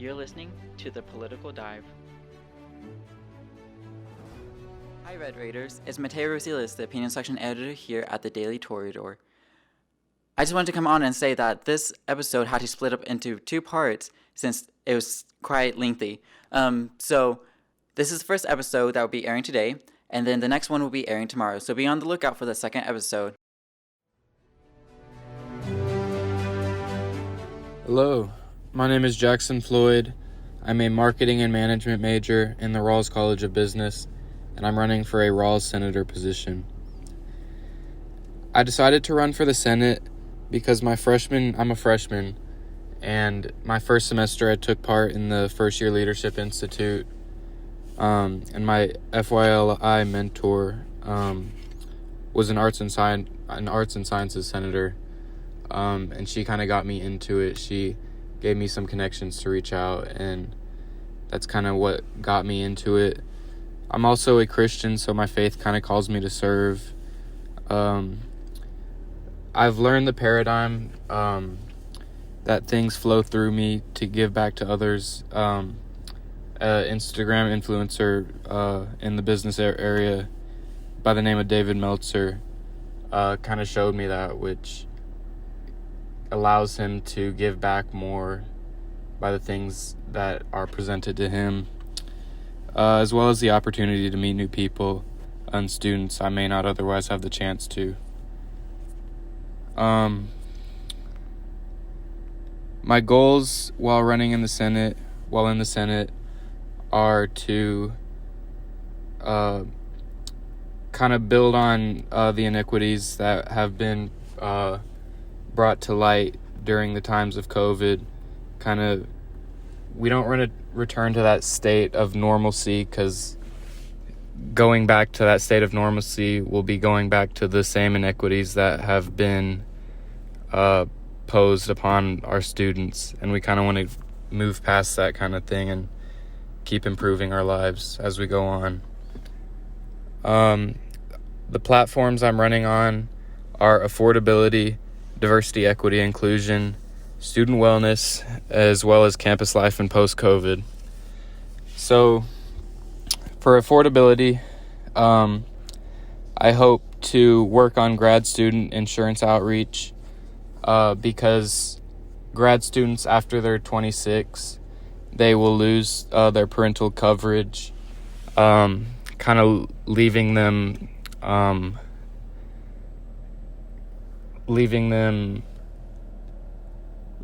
You're listening to The Political Dive. Hi Red Raiders, it's Mateo Rosiles, the opinion section editor here at the Daily Toreador. I just wanted to come on and say that this episode had to split up into two parts since it was quite lengthy. So this is the first episode that will be airing today, and then the next one will be airing tomorrow, so be on the lookout for the second episode. Hello, my name is Jaxson Floyd. I'm a marketing and management major in the Rawls College of Business, and I'm running for a Rawls senator position. I decided to run for the Senate because I'm a freshman, and my first semester I took part in the First Year Leadership Institute, and my FYLI mentor was an arts and sciences senator, and she kind of got me into it. She gave me some connections to reach out, and that's kind of what got me into it. I'm also a Christian, so my faith kind of calls me to serve. I've learned the paradigm that things flow through me to give back to others. Instagram influencer in the business area by the name of David Meltzer kind of showed me that, which allows him to give back more by the things that are presented to him, as well as the opportunity to meet new people and students I may not otherwise have the chance to. My goals while in the Senate, are to kind of build on the inequities that have been brought to light during the times of COVID. We don't want to return to that state of normalcy, because going back to that state of normalcy will be going back to the same inequities that have been posed upon our students, and we kind of want to move past that kind of thing and keep improving our lives as we go on. The platforms I'm running on are affordability, diversity, equity, inclusion, student wellness, as well as campus life and post-COVID. So for affordability, I hope to work on grad student insurance outreach, because grad students, after they're 26, they will lose their parental coverage, kind of leaving them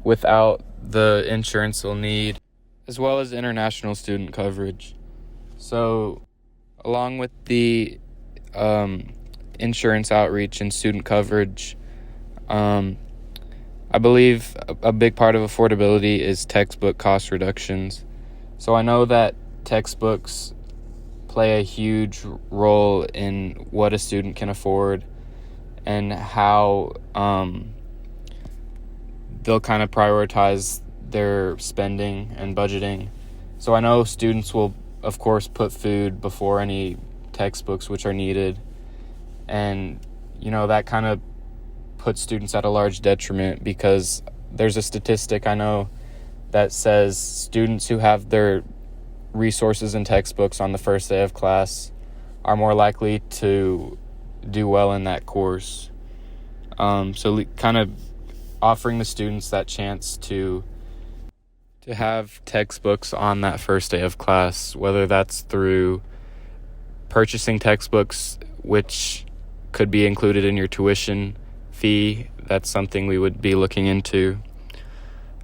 without the insurance they'll need, as well as international student coverage. So along with the insurance outreach and student coverage, I believe a big part of affordability is textbook cost reductions. So I know that textbooks play a huge role in what a student can afford and how they'll kind of prioritize their spending and budgeting. So I know students will, of course, put food before any textbooks which are needed. And, that kind of puts students at a large detriment, because there's a statistic I know that says students who have their resources and textbooks on the first day of class are more likely to do well in that course. So kind of offering the students that chance to have textbooks on that first day of class, whether that's through purchasing textbooks, which could be included in your tuition fee. That's something we would be looking into.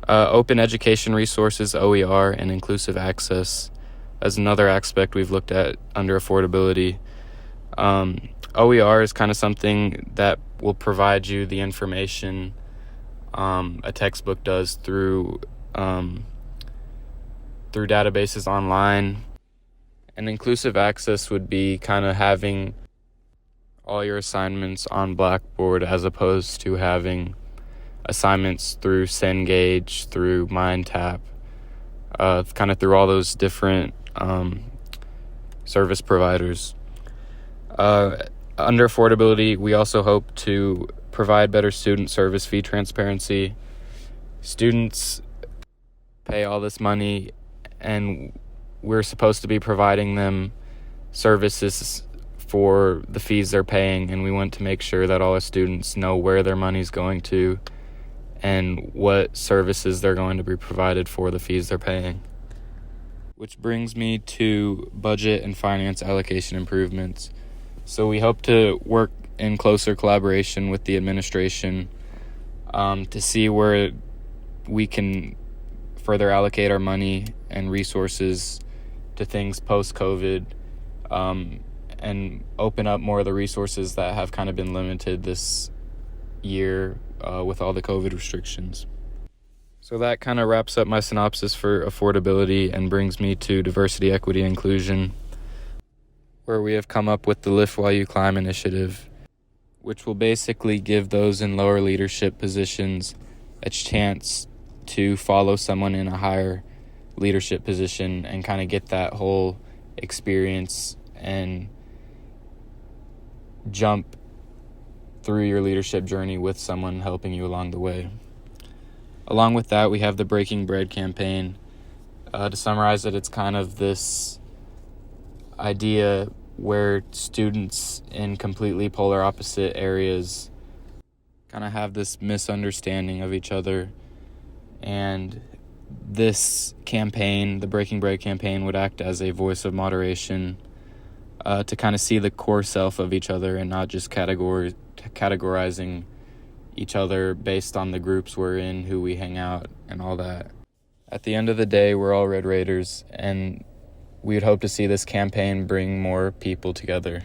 Open education resources, OER, and inclusive access as another aspect we've looked at under affordability. OER is kind of something that will provide you the information a textbook does through databases online. And inclusive access would be kind of having all your assignments on Blackboard, as opposed to having assignments through Cengage, through MindTap, kind of through all those different service providers. Under affordability, we also hope to provide better student service fee transparency. Students pay all this money, and we're supposed to be providing them services for the fees they're paying, and we want to make sure that all our students know where their money's going to and what services they're going to be provided for the fees they're paying. Which brings me to budget and finance allocation improvements. So we hope to work in closer collaboration with the administration to see where we can further allocate our money and resources to things post-COVID, and open up more of the resources that have kind of been limited this year with all the COVID restrictions. So that kind of wraps up my synopsis for affordability and brings me to diversity, equity, inclusion, where we have come up with the Lift While You Climb initiative, which will basically give those in lower leadership positions a chance to follow someone in a higher leadership position and kind of get that whole experience and jump through your leadership journey with someone helping you along the way. Along with that, we have the Breaking Bread campaign. To summarize it, it's kind of this idea where students in completely polar opposite areas kind of have this misunderstanding of each other. And this campaign, the Breaking Bread campaign, would act as a voice of moderation to kind of see the core self of each other and not just categorizing each other based on the groups we're in, who we hang out, and all that. At the end of the day, we're all Red Raiders, and we'd hope to see this campaign bring more people together.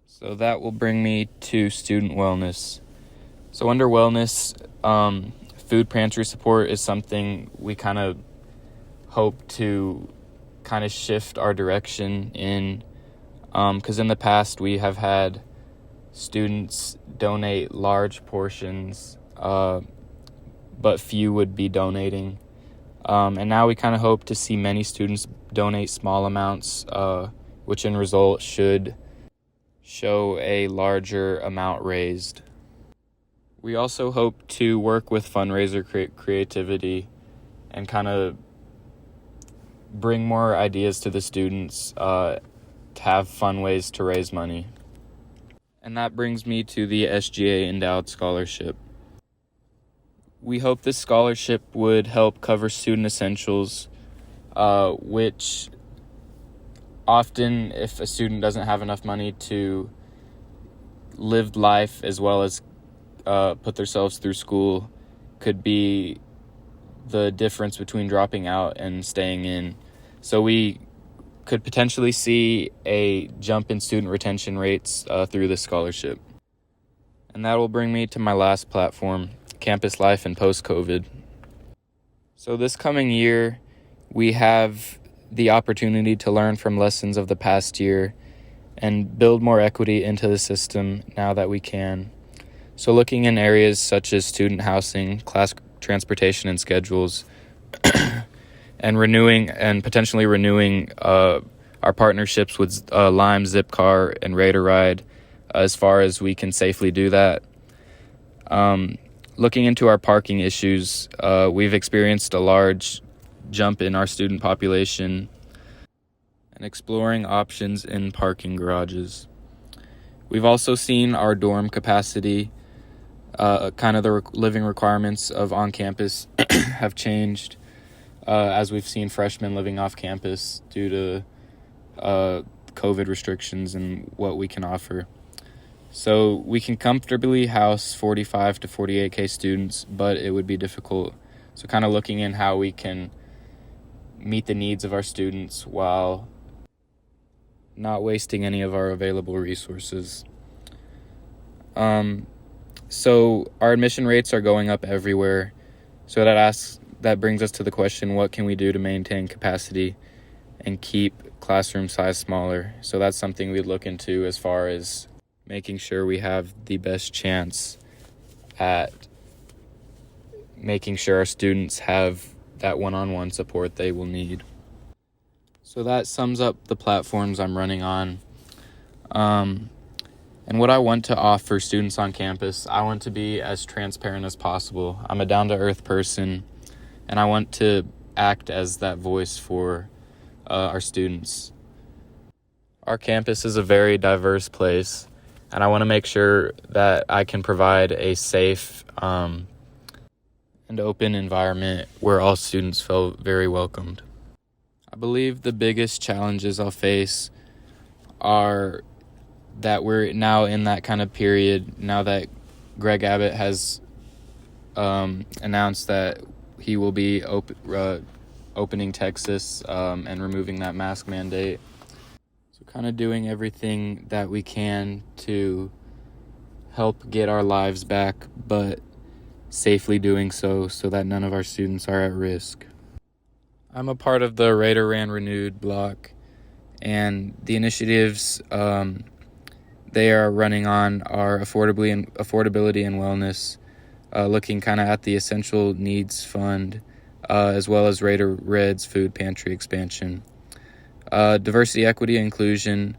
So that will bring me to student wellness. So under wellness, food pantry support is something we kind of hope to kind of shift our direction in, because in the past we have had students donate large portions, but few would be donating. And now we kind of hope to see many students donate small amounts, which in result should show a larger amount raised. We also hope to work with fundraiser creativity and kind of bring more ideas to the students to have fun ways to raise money. And that brings me to the SGA Endowed Scholarship. We hope this scholarship would help cover student essentials, which often, if a student doesn't have enough money to live life as well as put themselves through school, could be the difference between dropping out and staying in. So we could potentially see a jump in student retention rates through this scholarship. And that will bring me to my last platform, campus life and post-COVID. So this coming year, we have the opportunity to learn from lessons of the past year and build more equity into the system now that we can. So looking in areas such as student housing, class transportation and schedules, and potentially renewing our partnerships with Lime, Zipcar, and Raider Ride as far as we can safely do that. Looking into our parking issues, we've experienced a large jump in our student population and exploring options in parking garages. We've also seen our dorm capacity, kind of the living requirements of on-campus have changed as we've seen freshmen living off campus due to COVID restrictions and what we can offer. So we can comfortably house 45 to 48K students, but it would be difficult. So kind of looking in how we can meet the needs of our students while not wasting any of our available resources. So our admission rates are going up everywhere. So that brings us to the question, what can we do to maintain capacity and keep classroom size smaller? So that's something we'd look into as far as making sure we have the best chance at making sure our students have that one-on-one support they will need. So that sums up the platforms I'm running on. And what I want to offer students on campus, I want to be as transparent as possible. I'm a down-to-earth person, and I want to act as that voice for our students. Our campus is a very diverse place, and I want to make sure that I can provide a safe and open environment where all students feel very welcomed. I believe the biggest challenges I'll face are that we're now in that kind of period, now that Greg Abbott has announced that he will be opening Texas and removing that mask mandate. So kind of doing everything that we can to help get our lives back, but safely doing so that none of our students are at risk. I'm a part of the Raider Ran Renewed block, and the initiatives they are running on are affordability and wellness, looking kind of at the Essential Needs Fund, as well as Raider Red's food pantry expansion. Diversity, equity, and inclusion,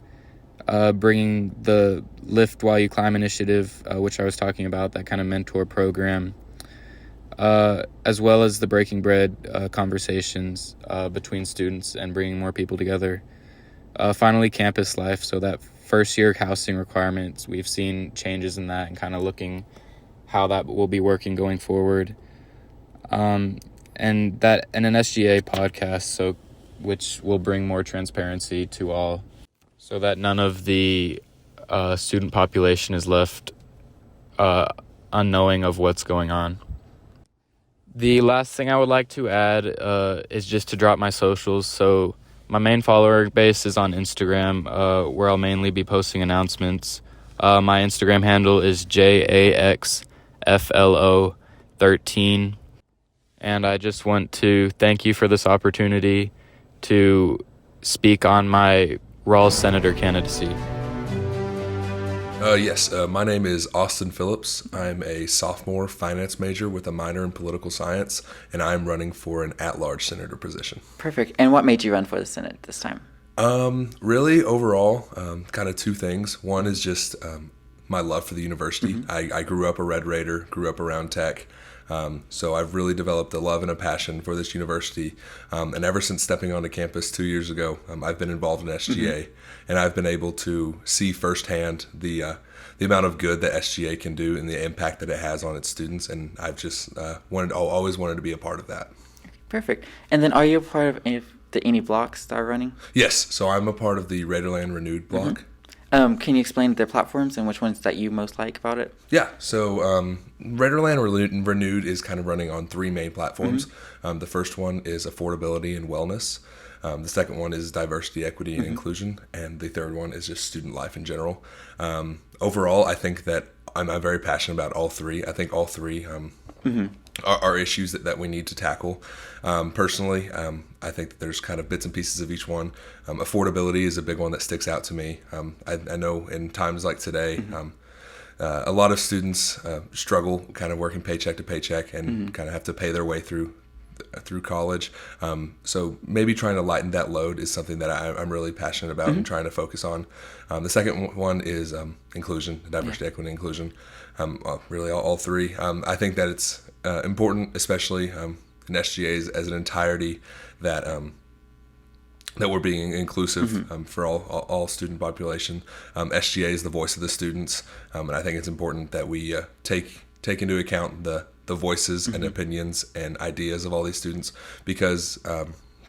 bringing the Lift While You Climb initiative, which I was talking about, that kind of mentor program, as well as the Breaking Bread conversations between students and bringing more people together. Finally, campus life, so that first year housing requirements, we've seen changes in that and kind of looking how that will be working going forward. And an SGA podcast, which will bring more transparency to all, so that none of the student population is left unknowing of what's going on. The last thing I would like to add is just to drop my socials. So my main follower base is on Instagram, where I'll mainly be posting announcements. My Instagram handle is JAXFLO13. And I just want to thank you for this opportunity to speak on my Rawls Senator candidacy. Yes, my name is Austin Phillips. I'm a sophomore finance major with a minor in political science, and I'm running for an at-large senator position. Perfect. And what made you run for the Senate this time? Really, overall, kind of two things. One is just my love for the university. Mm-hmm. I grew up a Red Raider, grew up around tech. So I've really developed a love and a passion for this university. And ever since stepping onto campus 2 years ago, I've been involved in SGA, and I've been able to see firsthand the amount of good that SGA can do and the impact that it has on its students. And I've just always wanted to be a part of that. Perfect. And then are you a part of any blocks that are running? Yes. So I'm a part of the Raiderland Renewed block. Can you explain their platforms and which ones that you most like about it? Yeah, so Raiderland Renewed is kind of running on three main platforms. The first one is affordability and wellness. The second one is diversity, equity, and inclusion. And the third one is just student life in general. Overall, I think that I'm very passionate about all three. I think all three are issues that we need to tackle. Personally, I think that there's kind of bits and pieces of each one. Affordability is a big one that sticks out to me. I know in times like today, a lot of students struggle kind of working paycheck to paycheck and kind of have to pay their way through college. So maybe trying to lighten that load is something that I'm really passionate about and trying to focus on. The second one is inclusion, diversity, equity, and inclusion. Really all three. I think that it's important, especially in SGAs as an entirety, that we're being inclusive for all student population. SGA is the voice of the students, and I think it's important that we take into account the voices and opinions and ideas of all these students, because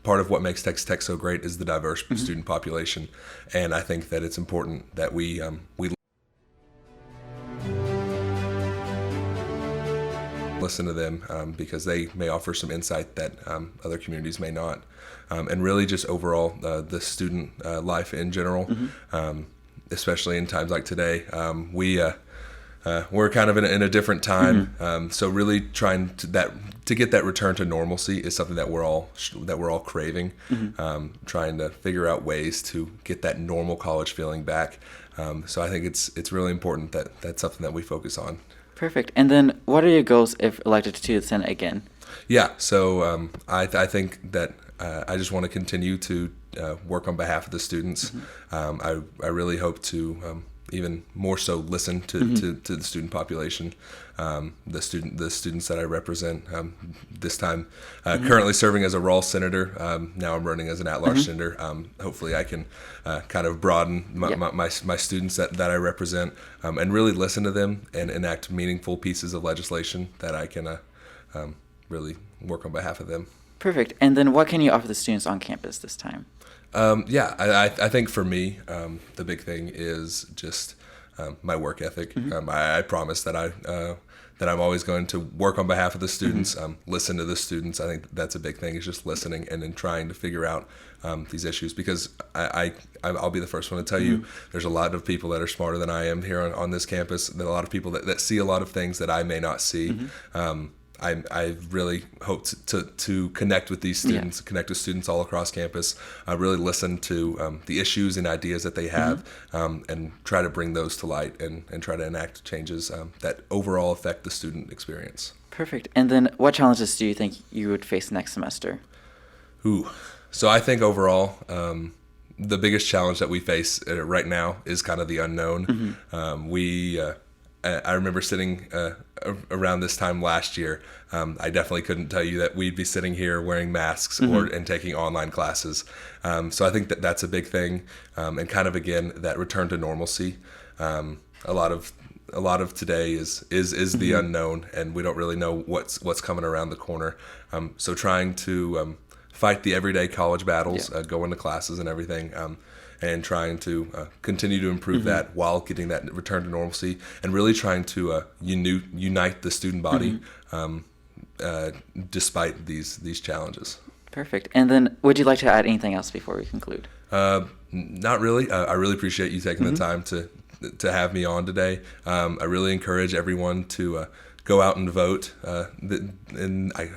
part of what makes Texas Tech so great is the diverse student population, and I think that it's important that we listen to them, because they may offer some insight that other communities may not. And really just overall the student life in general, especially in times like today, we're kind of in a different time. So really trying to get that return to normalcy is something that we're all craving. Trying to figure out ways to get that normal college feeling back. So I think it's really important that that's something that we focus on. Perfect. And then what are your goals if elected to the Senate again? Yeah, so I think that I just want to continue to work on behalf of the students. I really hope to even more so listen to the student population, the students that I represent. This time, currently serving as a Rawls senator. Now I'm running as an at-large senator. Hopefully, I can kind of broaden my students that I represent, and really listen to them and enact meaningful pieces of legislation that I can really work on behalf of them. Perfect. And then what can you offer the students on campus this time? I think for me, the big thing is just my work ethic. I promise that I'm always going to work on behalf of the students, listen to the students. I think that's a big thing, is just listening and then trying to figure out these issues, because I'll be the first one to tell you, there's a lot of people that are smarter than I am here on this campus. There are a lot of people that see a lot of things that I may not see. I really hope to connect with these students, connect with students all across campus, really listen to the issues and ideas that they have, and try to bring those to light and try to enact changes that overall affect the student experience. Perfect. And then what challenges do you think you would face next semester? So I think overall, the biggest challenge that we face right now is kind of the unknown. I remember sitting around this time last year. I definitely couldn't tell you that we'd be sitting here wearing masks and taking online classes. So I think that's a big thing, and kind of again that return to normalcy. A lot of today is the unknown, and we don't really know what's coming around the corner. So trying to fight the everyday college battles, go into classes and everything. And trying to continue to improve that while getting that return to normalcy, and really trying to unite the student body despite these challenges. Perfect. And then would you like to add anything else before we conclude? Not really. I really appreciate you taking the time to have me on today. I really encourage everyone to go out and vote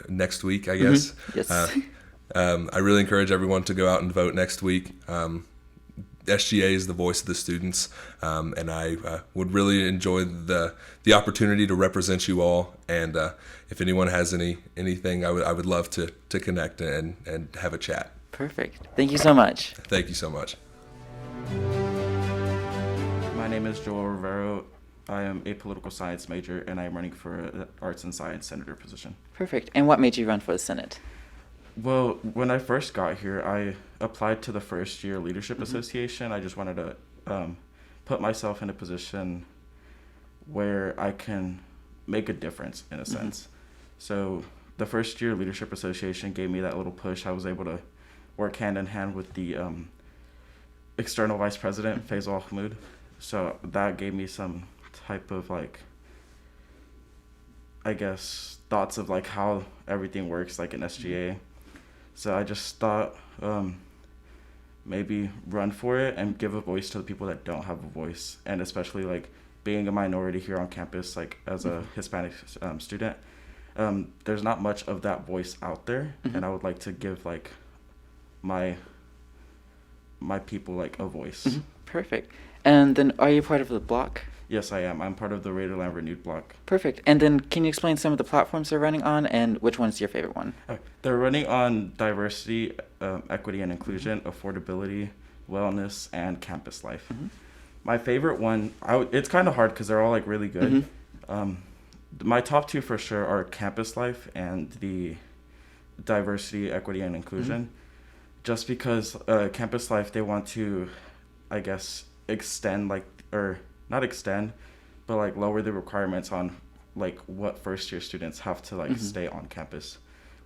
next week, I guess. Yes. I really encourage everyone to go out and vote next week. SGA is the voice of the students, and I would really enjoy the opportunity to represent you all. And if anyone has anything, I would love to connect and have a chat. Perfect. Thank you so much. Thank you so much. My name is Joel Rivero. I am a political science major, and I am running for an arts and science senator position. Perfect. And what made you run for the Senate? Well, when I first got here, I applied to the First Year Leadership Association. I just wanted to put myself in a position where I can make a difference, in a sense. So the First Year Leadership Association gave me that little push. I was able to work hand in hand with the external vice president, Faisal Mahmoud. So that gave me some type of, I guess, thoughts of how everything works, in SGA. So I just thought maybe run for it and give a voice to the people that don't have a voice. And especially being a minority here on campus, as a Hispanic student, there's not much of that voice out there. And I would like to give my people a voice. Perfect. And then are you part of the block? Yes, I am. I'm part of the Raiderland Renewed block. Perfect. And then can you explain some of the platforms they're running on, and which one's your favorite one? They're running on diversity, equity and inclusion, affordability, wellness, and campus life. My favorite one, it's kind of hard because they're all really good. My top two for sure are campus life and the diversity, equity, and inclusion. Just because campus life, they want to, I guess, extend not extend, but lower the requirements on what first year students have to stay on campus,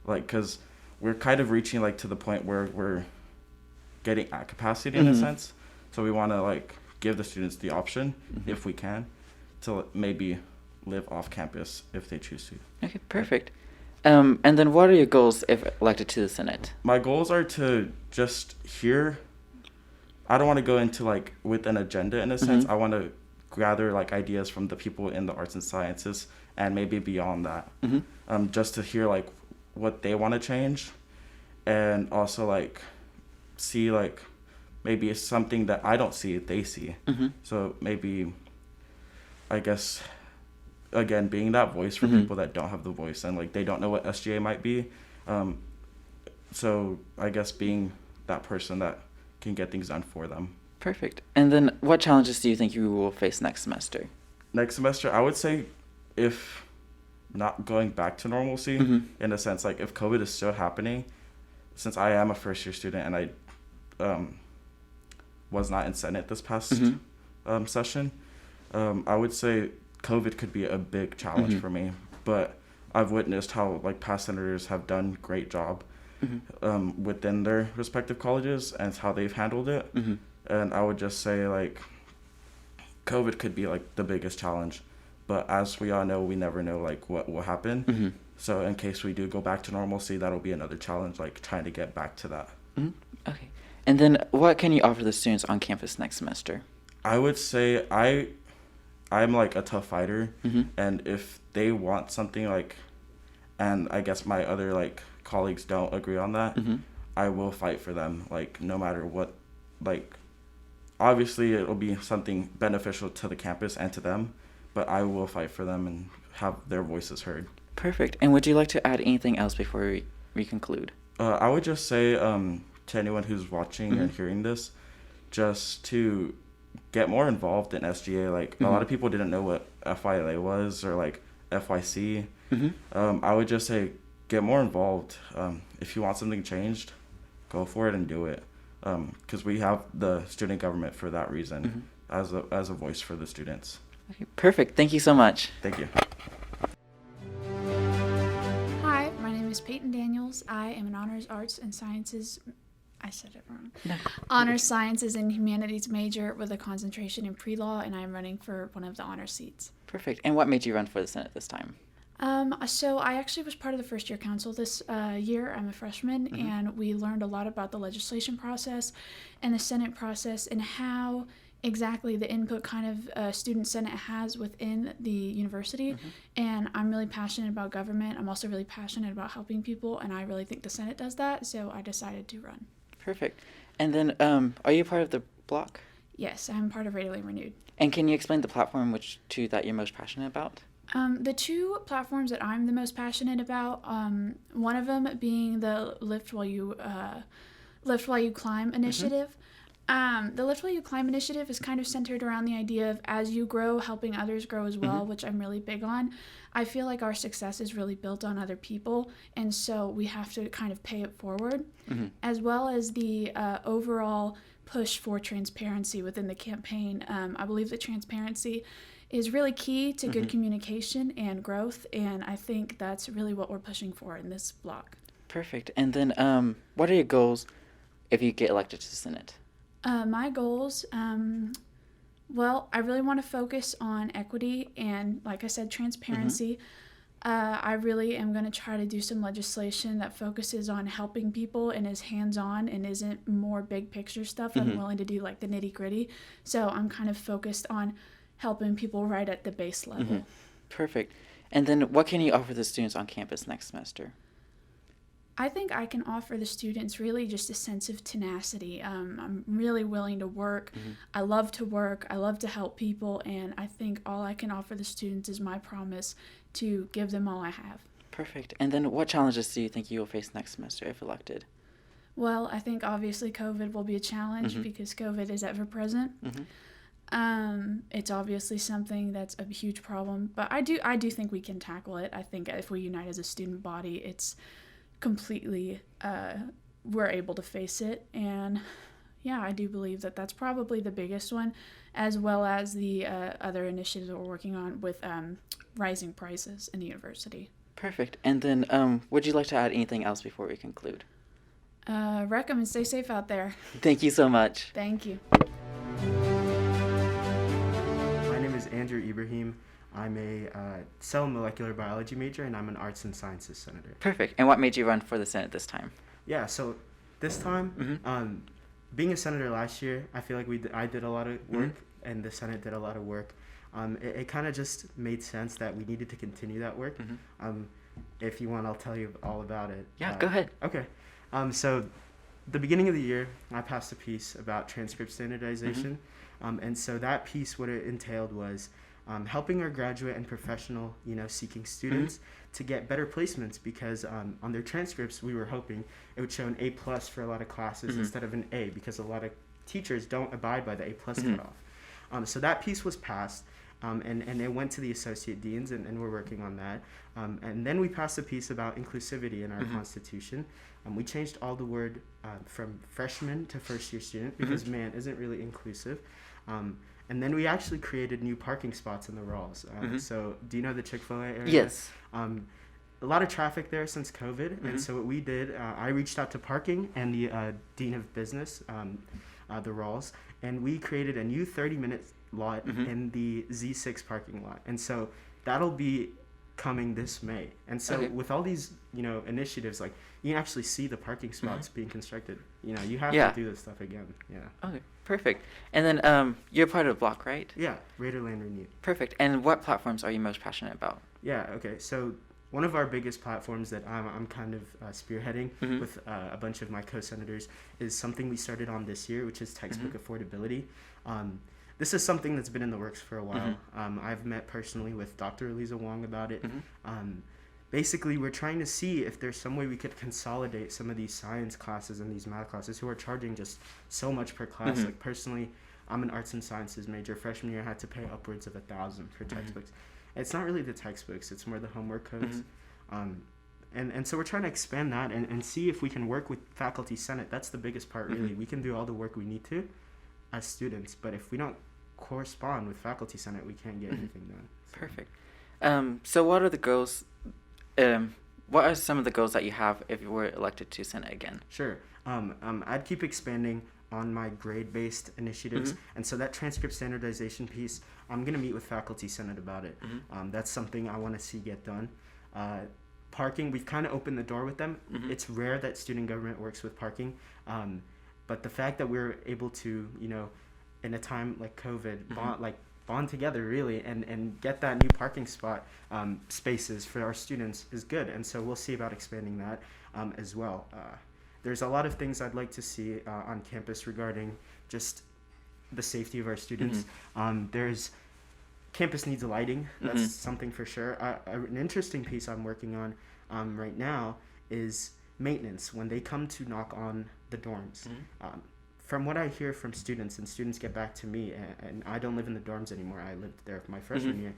because we're kind of reaching to the point where we're getting at capacity in a sense. So we want to give the students the option, if we can, to maybe live off campus if they choose to. Okay, perfect. And then what are your goals if elected to the Senate? My goals are to just hear. I don't want to go into with an agenda in a sense. I want to gather ideas from the people in the arts and sciences and maybe beyond that, just to hear what they want to change, and also see maybe it's something that I don't see they see. So maybe, I guess, again, being that voice for people that don't have the voice and they don't know what SGA might be. So I guess being that person that can get things done for them. Perfect. And then what challenges do you think you will face next semester? Next semester, I would say if not going back to normalcy, in a sense, like if COVID is still happening, since I am a first-year student and I was not in Senate this past session, I would say COVID could be a big challenge for me. But I've witnessed how like past senators have done a great job within their respective colleges and how they've handled it. And I would just say like COVID could be like the biggest challenge, but as we all know, we never know like what will happen. So in case we do go back to normalcy, that'll be another challenge, like trying to get back to that. Okay. And then what can you offer the students on campus next semester? I would say I'm like a tough fighter, and if they want something like, and I guess my other like colleagues don't agree on that, I will fight for them, like no matter what. Like obviously it'll be something beneficial to the campus and to them, but I will fight for them and have their voices heard. Perfect. And would you like to add anything else before we conclude? I would just say to anyone who's watching and hearing this, just to get more involved in SGA. Like a lot of people didn't know what FYLA was or like FYC. I would just say get more involved. If you want something changed, go for it and do it. Because we have the student government for that reason, as a voice for the students. Okay, perfect. Thank you so much. Thank you. Hi, my name is Peyton Daniels. I am an honors arts and sciences. I said it wrong. No. Honors sciences and humanities major with a concentration in pre-law, and I am running for one of the honor seats. Perfect. And what made you run for the Senate this time? So I actually was part of the first year council this year. I'm a freshman, and we learned a lot about the legislation process and the Senate process and how exactly the input kind of student Senate has within the university. And I'm really passionate about government. I'm also really passionate about helping people, and I really think the Senate does that, so I decided to run. Perfect. And then are you part of the block? Yes, I'm part of Radially Renewed. And can you explain the platform that you're most passionate about? The two platforms that I'm the most passionate about, one of them being the Lift While You Climb initiative. The Lift While You Climb initiative is kind of centered around the idea of as you grow, helping others grow as well, which I'm really big on. I feel like our success is really built on other people, and so we have to kind of pay it forward, as well as the overall push for transparency within the campaign. I believe that transparency is really key to good communication and growth, and I think that's really what we're pushing for in this block. Perfect. And then what are your goals if you get elected to the Senate? My goals, well, I really want to focus on equity and, like I said, transparency. I really am going to try to do some legislation that focuses on helping people and is hands-on and isn't more big picture stuff. I'm willing to do like the nitty-gritty. So I'm kind of focused on helping people right at the base level. Perfect. And then what can you offer the students on campus next semester? I think I can offer the students really just a sense of tenacity. I'm really willing to work. I love to work. I love to help people. And I think all I can offer the students is my promise to give them all I have. Perfect. And then what challenges do you think you will face next semester if elected? Well, I think obviously COVID will be a challenge because COVID is ever present. It's obviously something that's a huge problem, but I do think we can tackle it. I think if we unite as a student body, it's completely, we're able to face it. And yeah, I do believe that that's probably the biggest one, as well as the other initiatives that we're working on with rising prices in the university. Perfect. And then would you like to add anything else before we conclude? Wreck 'em and stay safe out there. Thank you so much. Thank you. My name is Andrew Ibrahim. I'm a cell molecular biology major, and I'm an arts and sciences senator. Perfect. And what made you run for the Senate this time? Yeah, so this time, being a senator last year, I feel like I did a lot of work, and the Senate did a lot of work. It kind of just made sense that we needed to continue that work. If you want, I'll tell you all about it. Yeah, go ahead. Okay. So the beginning of the year, I passed a piece about transcript standardization. And so that piece, what it entailed was helping our graduate and professional, seeking students to get better placements, because on their transcripts, we were hoping it would show an A+ for a lot of classes instead of an A, because a lot of teachers don't abide by the A+ cutoff. So that piece was passed, and it went to the associate deans, and we're working on that. And then we passed a piece about inclusivity in our Constitution. We changed all the word from freshman to first-year student because man isn't really inclusive. And then we actually created new parking spots in the Rawls. So do you know the Chick-fil-A area? Yes. A lot of traffic there since COVID. And so what we did, I reached out to parking and the Dean of Business, the Rawls, and we created a new 30-minute lot in the Z6 parking lot. And so that'll be coming this May. And so with all these, initiatives, like you can actually see the parking spots being constructed. You have to do this stuff again. Yeah. Okay, perfect. And then you're part of Block, right? Yeah, Raiderland Renewed. Perfect. And what platforms are you most passionate about? Yeah, okay. So one of our biggest platforms that I'm kind of spearheading with a bunch of my co-senators is something we started on this year, which is textbook affordability. This is something that's been in the works for a while. I've met personally with Dr. Eliza Wong about it. Basically, we're trying to see if there's some way we could consolidate some of these science classes and these math classes who are charging just so much per class. Like personally, I'm an arts and sciences major. Freshman year, I had to pay upwards of $1,000 for textbooks. It's not really the textbooks, it's more the homework codes. And so we're trying to expand that and see if we can work with faculty senate. That's the biggest part, really. We can do all the work we need to as students, but if we don't correspond with faculty senate, we can't get anything done. So. Perfect. So what are the goals, what are some of the goals that you have if you were elected to senate again? Sure. I'd keep expanding on my grade-based initiatives, and so that transcript standardization piece, I'm going to meet with faculty senate about it. That's something I want to see get done. Parking, we've kind of opened the door with them. It's rare that student government works with parking, but the fact that we're able to, in a time like COVID, bond together really and get that new parking spot spaces for our students is good, and so we'll see about expanding that as well. There's a lot of things I'd like to see on campus regarding just the safety of our students. There's campus needs lighting. That's something for sure. An interesting piece I'm working on right now is maintenance when they come to knock on the dorms. From what I hear from students, and students get back to me, and I don't live in the dorms anymore. I lived there for my freshman year.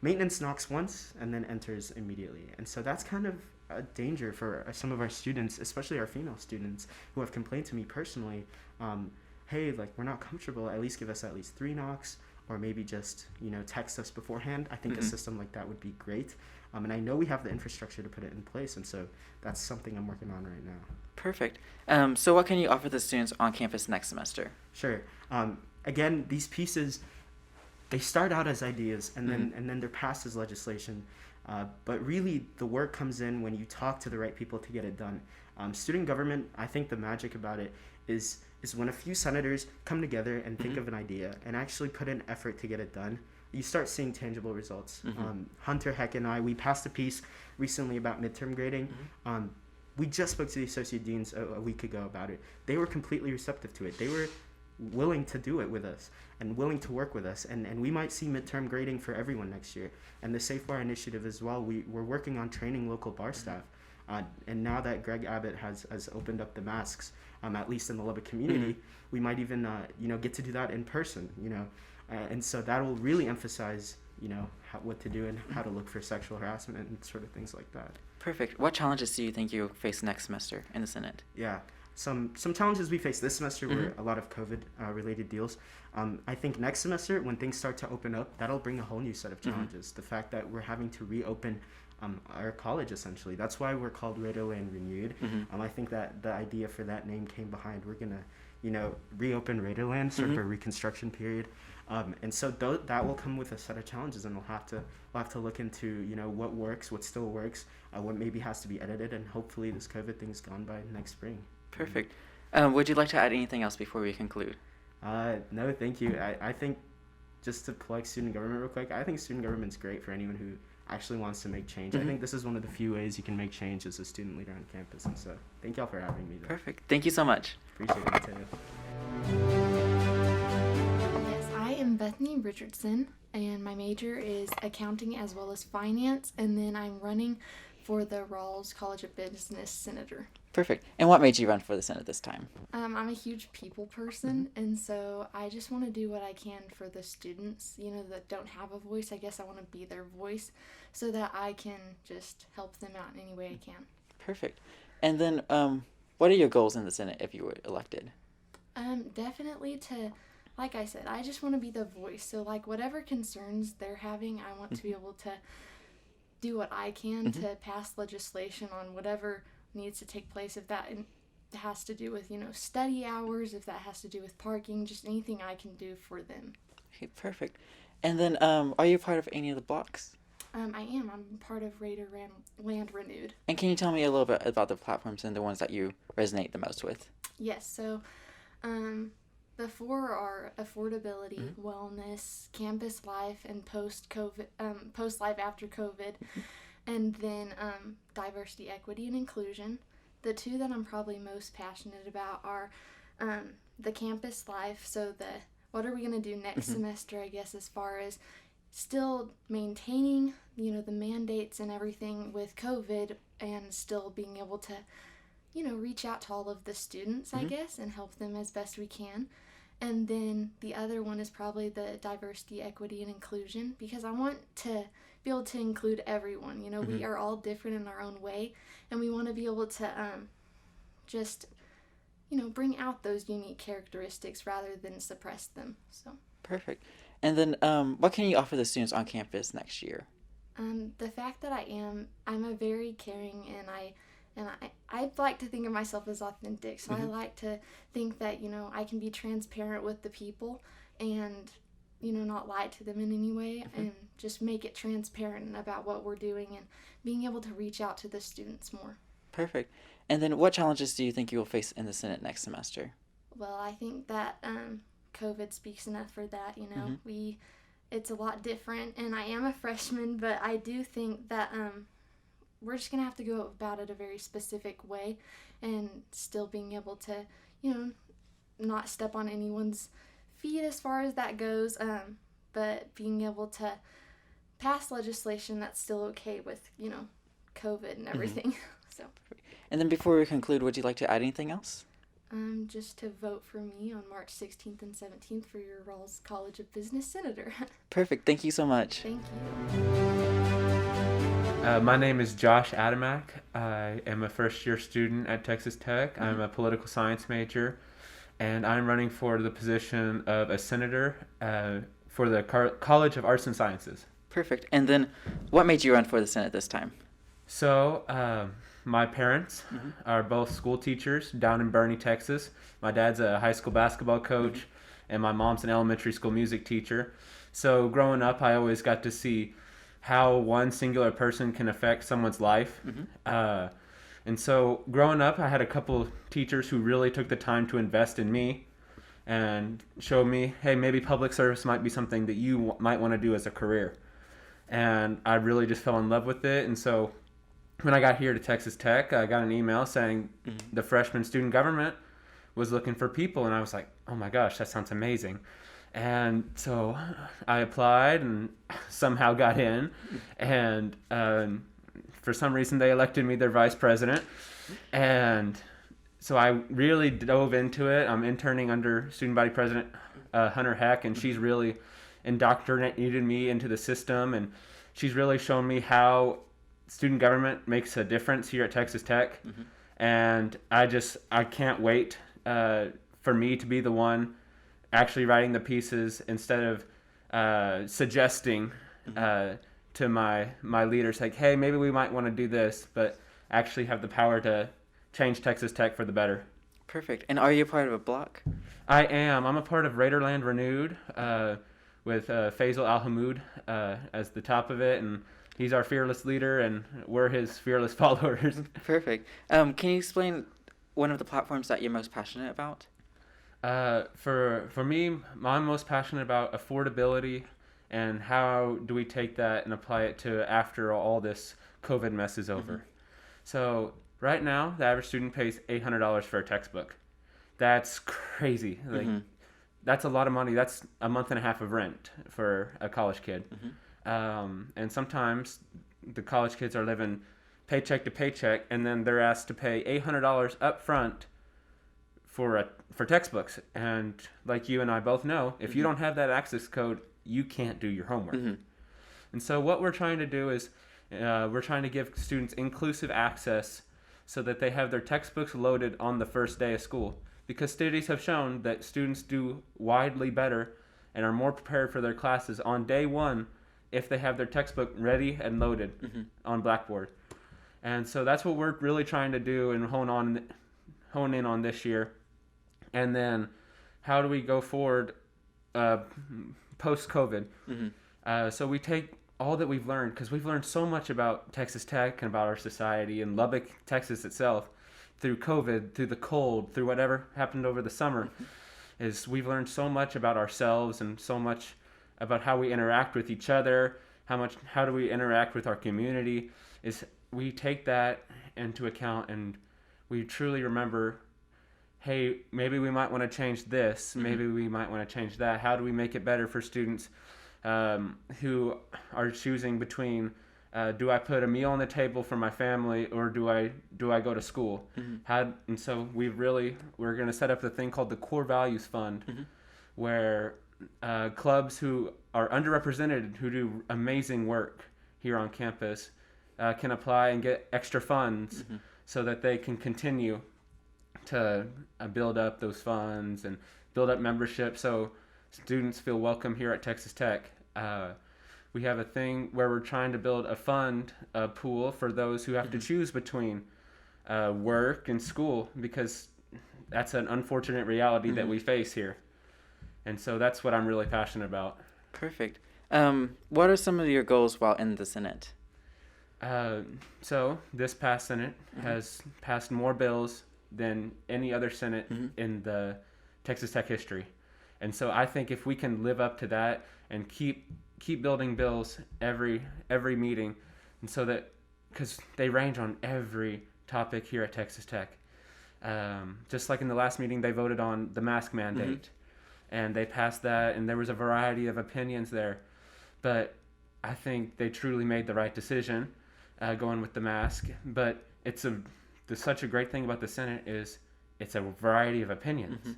Maintenance knocks once and then enters immediately. And so that's kind of a danger for some of our students, especially our female students, who have complained to me personally, hey, like, we're not comfortable, at least give us at least 3 knocks, or maybe just, text us beforehand. I think a system like that would be great. And I know we have the infrastructure to put it in place, and so that's something I'm working on right now. Perfect. So what can you offer the students on campus next semester? Sure. Again, these pieces, they start out as ideas, and then they're passed as legislation. But really, the work comes in when you talk to the right people to get it done. Student government, I think the magic about it is when a few senators come together and think of an idea and actually put in effort to get it done, you start seeing tangible results. Hunter Heck and I, we passed a piece recently about midterm grading. We just spoke to the associate deans a week ago about it. They were completely receptive to it. They were willing to do it with us and willing to work with us, and we might see midterm grading for everyone next year. And the Safe Bar initiative as well, we're working on training local bar staff, and now that Greg Abbott has opened up the masks, at least in the Lubbock community, we might even get to do that in person, and so that will really emphasize what to do and how to look for sexual harassment and sort of things like that. Perfect. What challenges do you think you'll face next semester in the Senate? Yeah. Some challenges we face this semester were a lot of COVID related deals. I think next semester, when things start to open up, that'll bring a whole new set of challenges. The fact that we're having to reopen our college, essentially. That's why we're called Raiderland Renewed. I think that the idea for that name came behind, we're going to, reopen Raiderland, sort of a reconstruction period. And so that will come with a set of challenges, and we'll have to look into, what works, what still works, what maybe has to be edited, and hopefully this COVID thing's gone by next spring. Perfect. Would you like to add anything else before we conclude? No, thank you. I think, just to plug student government real quick, I think student government's great for anyone who actually wants to make change. I think this is one of the few ways you can make change as a student leader on campus, and so thank y'all for having me there. Perfect. Thank you so much. Appreciate it, Mateo. Yes, I am Bethany Richardson, and my major is accounting as well as finance, and then I'm running for the Rawls College of Business Senator. Perfect. And what made you run for the Senate this time? I'm a huge people person, and so I just want to do what I can for the students, that don't have a voice. I guess I want to be their voice so that I can just help them out in any way I can. Perfect. And then what are your goals in the Senate if you were elected? Definitely to, like I said, I just want to be the voice. So, whatever concerns they're having, I want to be able to do what I can to pass legislation on whatever needs to take place. If that has to do with, study hours, if that has to do with parking, just anything I can do for them. Okay, perfect. And then are you part of any of the blocks? I am. I'm part of Raider Land Renewed. And can you tell me a little bit about the platforms and the ones that you resonate the most with? Yes. So, the 4 are affordability, wellness, campus life, and post life after COVID, and then diversity, equity, and inclusion. The 2 that I'm probably most passionate about are the campus life. So what are we going to do next semester, I guess, as far as still maintaining, the mandates and everything with COVID, and still being able to, reach out to all of the students, I guess, and help them as best we can. And then the other one is probably the diversity, equity, and inclusion, because I want to be able to include everyone. We are all different in our own way, and we want to be able to just, bring out those unique characteristics rather than suppress them. So Perfect. And then what can you offer the students on campus next year? The fact that I'm a very caring, and I like to think of myself as authentic. So I like to think that, I can be transparent with the people and, not lie to them in any way, and just make it transparent about what we're doing and being able to reach out to the students more. Perfect. And then what challenges do you think you will face in the Senate next semester? Well, I think that COVID speaks enough for that. It's a lot different, and I am a freshman, but I do think that we're just going to have to go about it a very specific way, and still being able to, not step on anyone's feet as far as that goes, but being able to pass legislation that's still okay with, COVID and everything. So. And then before we conclude, would you like to add anything else? Just to vote for me on March 16th and 17th for your Rawls College of Business Senator. Perfect. Thank you so much. Thank you. My name is Josh Adamek. I am a first-year student at Texas Tech. I'm a political science major, and I'm running for the position of a senator for the College of Arts and Sciences. Perfect. And then what made you run for the Senate this time? So, my parents are both school teachers down in Boerne, Texas. My dad's a high school basketball coach, and my mom's an elementary school music teacher. So growing up, I always got to see how one singular person can affect someone's life. And so growing up, I had a couple teachers who really took the time to invest in me and showed me, hey, maybe public service might be something that you might want to do as a career. And I really just fell in love with it. And so when I got here to Texas Tech, I got an email saying the freshman student government was looking for people. And I was like, oh my gosh, that sounds amazing. And so I applied and somehow got in. And for some reason, they elected me their vice president. And so I really dove into it. I'm interning under student body president Hunter Heck, and she's really indoctrinated me into the system. And she's really shown me how student government makes a difference here at Texas Tech. And I can't wait for me to be the one actually writing the pieces instead of suggesting to my leaders, like, hey, maybe we might want to do this, but actually have the power to change Texas Tech for the better. Perfect. And are you a part of a block? I am. I'm a part of Raider Land Renewed with Faisal Al-Hamoud as the top of it, and he's our fearless leader, and we're his fearless followers. Perfect. Can you explain one of the platforms that you're most passionate about? For me, I'm most passionate about affordability and how do we take that and apply it to after all this COVID mess is over. So right now, the average student pays $800 for a textbook. That's crazy. Like, that's a lot of money. That's a month and a half of rent for a college kid. And sometimes the college kids are living paycheck to paycheck, and then they're asked to pay $800 up front for textbooks. And like you and I both know, if you don't have that access code, you can't do your homework. And so what we're trying to do is we're trying to give students inclusive access so that they have their textbooks loaded on the first day of school. Because studies have shown that students do widely better and are more prepared for their classes on day one if they have their textbook ready and loaded on Blackboard. And so that's what we're really trying to do and hone in on this year. And then how do we go forward post-COVID? So we take all that we've learned, because we've learned so much about Texas Tech and about our society and Lubbock, Texas itself, through COVID, through the cold, through whatever happened over the summer, is we've learned so much about ourselves and so much about how we interact with each other, how do we interact with our community, is we take that into account and we truly remember, hey, maybe we might want to change this, maybe we might want to change that. How do we make it better for students who are choosing between do I put a meal on the table for my family, or do I go to school? And so we're going to set up a thing called the Core Values Fund, where clubs who are underrepresented, who do amazing work here on campus, can apply and get extra funds so that they can continue to build up those funds and build up membership so students feel welcome here at Texas Tech. We have a thing where we're trying to build a pool for those who have to choose between work and school, because that's an unfortunate reality that we face here. And so that's what I'm really passionate about. Perfect. What are some of your goals while in the Senate? So this past Senate has passed more bills than any other Senate in the Texas Tech history. And so I think if we can live up to that and keep building bills every meeting, and so that, because they range on every topic here at Texas Tech. Just like in the last meeting, they voted on the mask mandate, and they passed that, and there was a variety of opinions there. But I think they truly made the right decision going with the mask. But such a great thing about the Senate is it's a variety of opinions.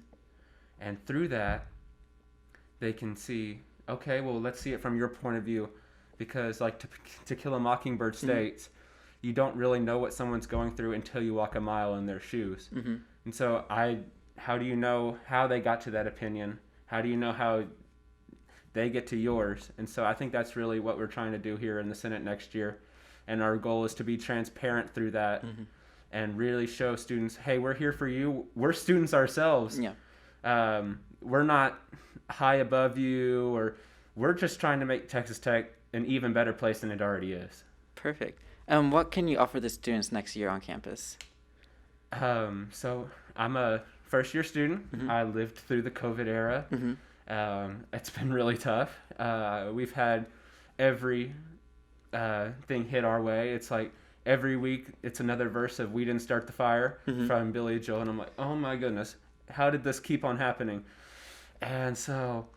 And through that, they can see, okay, well, let's see it from your point of view. Because like To Kill a Mockingbird states, you don't really know what someone's going through until you walk a mile in their shoes. And so how do you know how they got to that opinion? How do you know how they get to yours? And so I think that's really what we're trying to do here in the Senate next year. And our goal is to be transparent through that and really show students, hey, we're here for you. We're students ourselves. We're not high above you, or we're just trying to make Texas Tech an even better place than it already is. Perfect. What can you offer the students next year on campus? So I'm a first-year student. I lived through the COVID era. It's been really tough. We've had every thing hit our way. It's like every week it's another verse of "We Didn't Start the Fire" from Billy Joel, and I'm like, oh my goodness, how did this keep on happening? And so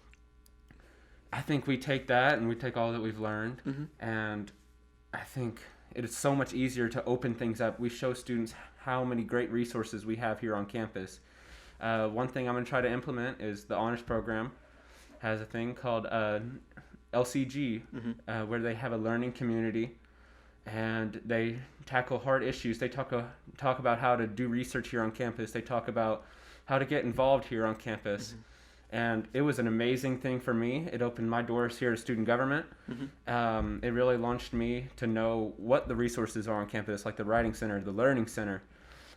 I think we take that and we take all that we've learned, and I think it is so much easier to open things up. We show students how many great resources we have here on campus. One thing I'm going to try to implement is the honors program has a thing called LCG, where they have a learning community, and they tackle hard issues. They talk about how to do research here on campus. They talk about how to get involved here on campus. And it was an amazing thing for me. It opened my doors here to student government. It really launched me to know what the resources are on campus, like the Writing Center, the Learning Center,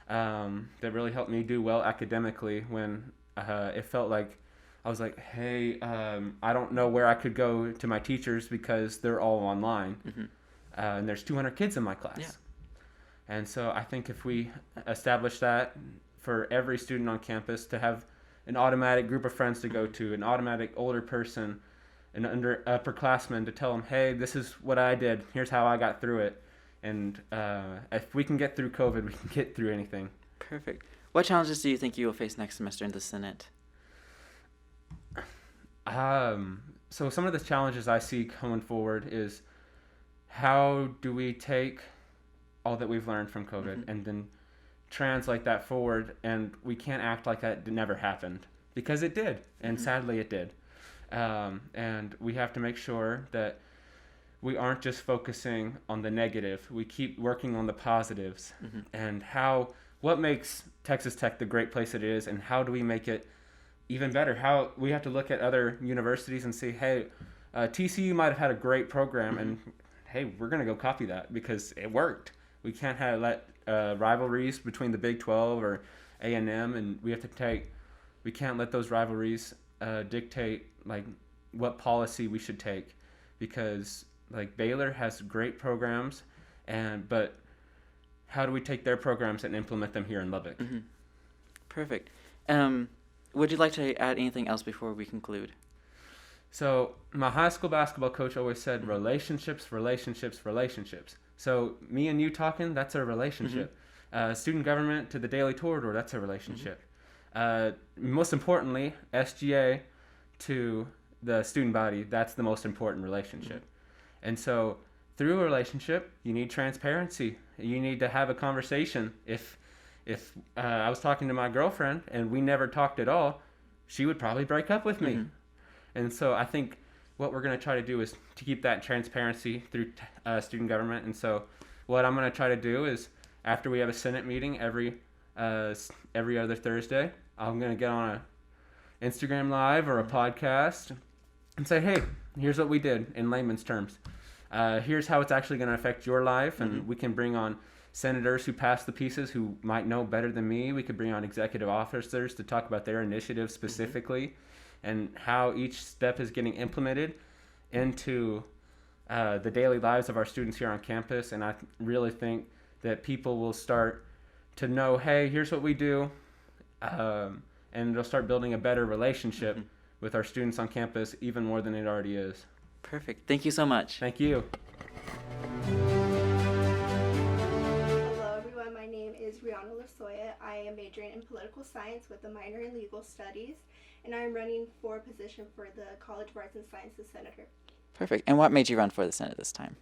that really helped me do well academically when it felt like I was like, hey, I don't know where I could go to my teachers because they're all online. And there's 200 kids in my class. And so I think if we establish that for every student on campus to have an automatic group of friends to go to, an automatic older person, an upperclassman to tell them, hey, this is what I did. Here's how I got through it. And if we can get through COVID, we can get through anything. Perfect. What challenges do you think you will face next semester in the Senate? So some of the challenges I see coming forward is how do we take all that we've learned from COVID and then translate that forward. And we can't act like that never happened, because it did, and sadly it did. And we have to make sure that we aren't just focusing on the negative. We keep working on the positives and what makes Texas Tech the great place it is, and how do we make it even better. How we have to look at other universities and say, hey, TCU might have had a great program, and hey, we're going to go copy that because it worked. We can't let rivalries between the Big 12 or A&M, and we can't let those rivalries dictate like what policy we should take, because like Baylor has great programs, but how do we take their programs and implement them here in Lubbock? Perfect. Would you like to add anything else before we conclude? So my high school basketball coach always said relationships. So me and you talking, that's a relationship. Student government to the Daily Toreador, that's a relationship. Most importantly, SGA to the student body, that's the most important relationship. And so through a relationship, you need transparency. You need to have a conversation. If I was talking to my girlfriend and we never talked at all, she would probably break up with me. And so I think what we're going to try to do is to keep that transparency through student government. And so what I'm going to try to do is, after we have a Senate meeting every other Thursday, I'm going to get on a Instagram Live or a podcast and say, hey, here's what we did in layman's terms. Here's how it's actually going to affect your life. And we can bring on senators who pass the pieces who might know better than me. We could bring on executive officers to talk about their initiatives specifically and how each step is getting implemented into the daily lives of our students here on campus. And I really think that people will start to know, hey, here's what we do. And they'll start building a better relationship with our students on campus, even more than it already is. Perfect. Thank you so much. Thank you. Hello everyone, my name is Rihanna Losoya. I am majoring in political science with a minor in legal studies, and I am running for a position for the College of Arts and Sciences Senator. Perfect. And what made you run for the Senate this time?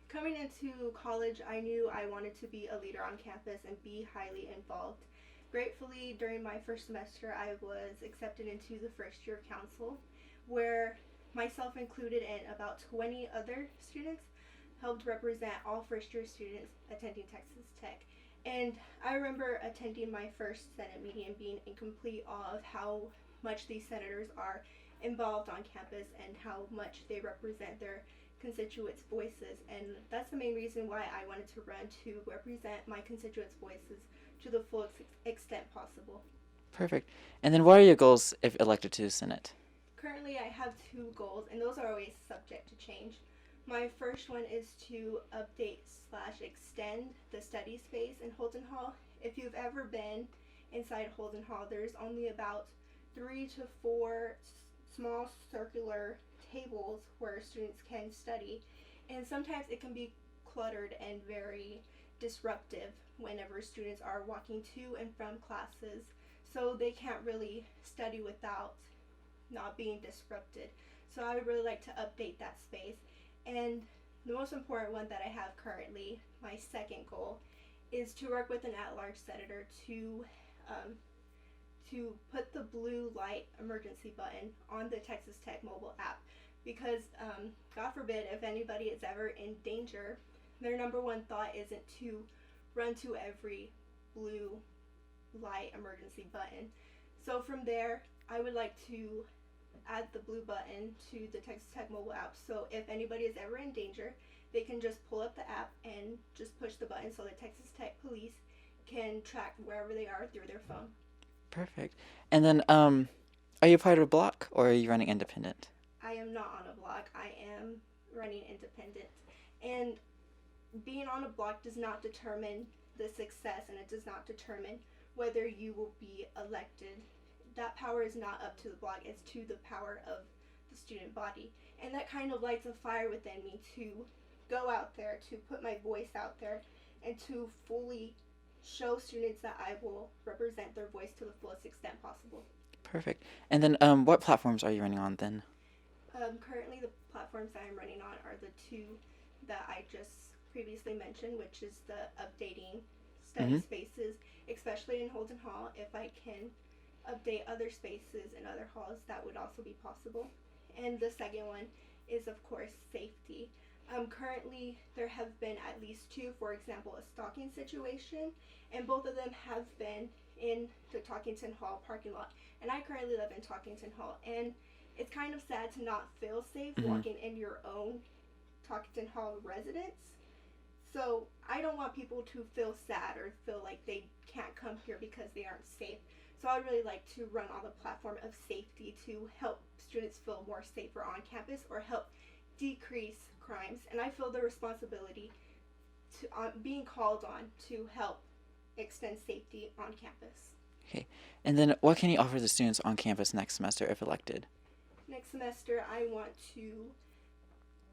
Coming into college, I knew I wanted to be a leader on campus and be highly involved. Gratefully, during my first semester, I was accepted into the first year council, where myself included and about 20 other students helped represent all first year students attending Texas Tech. And I remember attending my first Senate meeting and being in complete awe of how much these senators are involved on campus and how much they represent their constituents' voices. And that's the main reason why I wanted to run, to represent my constituents' voices to the full extent possible. Perfect. And then what are your goals if elected to the Senate? Currently, I have 2 goals, and those are always subject to change. My first one is to update/extend the study space in Holden Hall. If you've ever been inside Holden Hall, there's only about 3 to 4 small circular tables where students can study, and sometimes it can be cluttered and very disruptive whenever students are walking to and from classes, so they can't really study without not being disrupted. So I would really like to update that space. And the most important one that I have currently, my second goal, is to work with an at-large senator to put the blue light emergency button on the Texas Tech mobile app, because God forbid if anybody is ever in danger, their number one thought isn't to run to every blue light emergency button. So from there, I would like to add the blue button to the Texas Tech mobile app, so if anybody is ever in danger, they can just pull up the app and just push the button so the Texas Tech police can track wherever they are through their phone. Perfect. And then are you part of a block or are you running independent? I am not on a block. I am running independent. And being on a block does not determine the success, and it does not determine whether you will be elected. That power is not up to the block, it's to the power of the student body. And that kind of lights a fire within me to go out there, to put my voice out there, and to fully show students that I will represent their voice to the fullest extent possible. Perfect. And then what platforms are you running on then? Currently the platforms that I'm running on are the 2 that I just previously mentioned, which is the updating study spaces, especially in Holden Hall. If I can update other spaces in other halls, that would also be possible. And the second one is, of course, safety. Currently, there have been at least two, for example, a stalking situation, and both of them have been in the Talkington Hall parking lot. And I currently live in Talkington Hall, and it's kind of sad to not feel safe walking in your own Talkington Hall residence. So I don't want people to feel sad or feel like they can't come here because they aren't safe. So I would really like to run on the platform of safety to help students feel more safer on campus or help decrease crimes. And I feel the responsibility to being called on to help extend safety on campus. Okay. And then what can you offer the students on campus next semester if elected? Next semester, I want to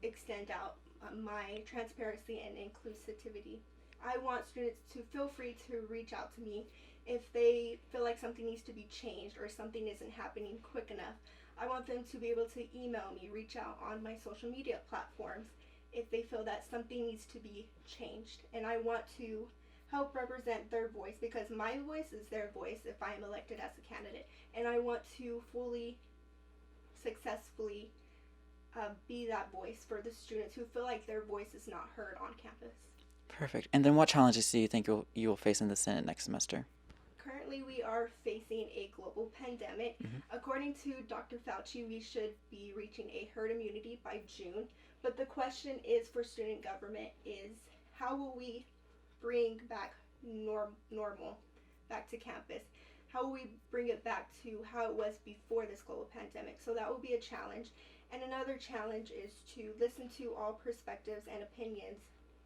extend out my transparency and inclusivity. I want students to feel free to reach out to me if they feel like something needs to be changed or something isn't happening quick enough. I want them to be able to email me, reach out on my social media platforms if they feel that something needs to be changed. And I want to help represent their voice, because my voice is their voice if I am elected as a candidate. And I want to fully, successfully be that voice for the students who feel like their voice is not heard on campus. Perfect. And then what challenges do you think you will face in the Senate next semester? Currently, we are facing a global pandemic. According to Dr. Fauci, we should be reaching a herd immunity by June. But the question is for student government is, how will we bring back normal back to campus? How will we bring it back to how it was before this global pandemic? So that will be a challenge. And another challenge is to listen to all perspectives and opinions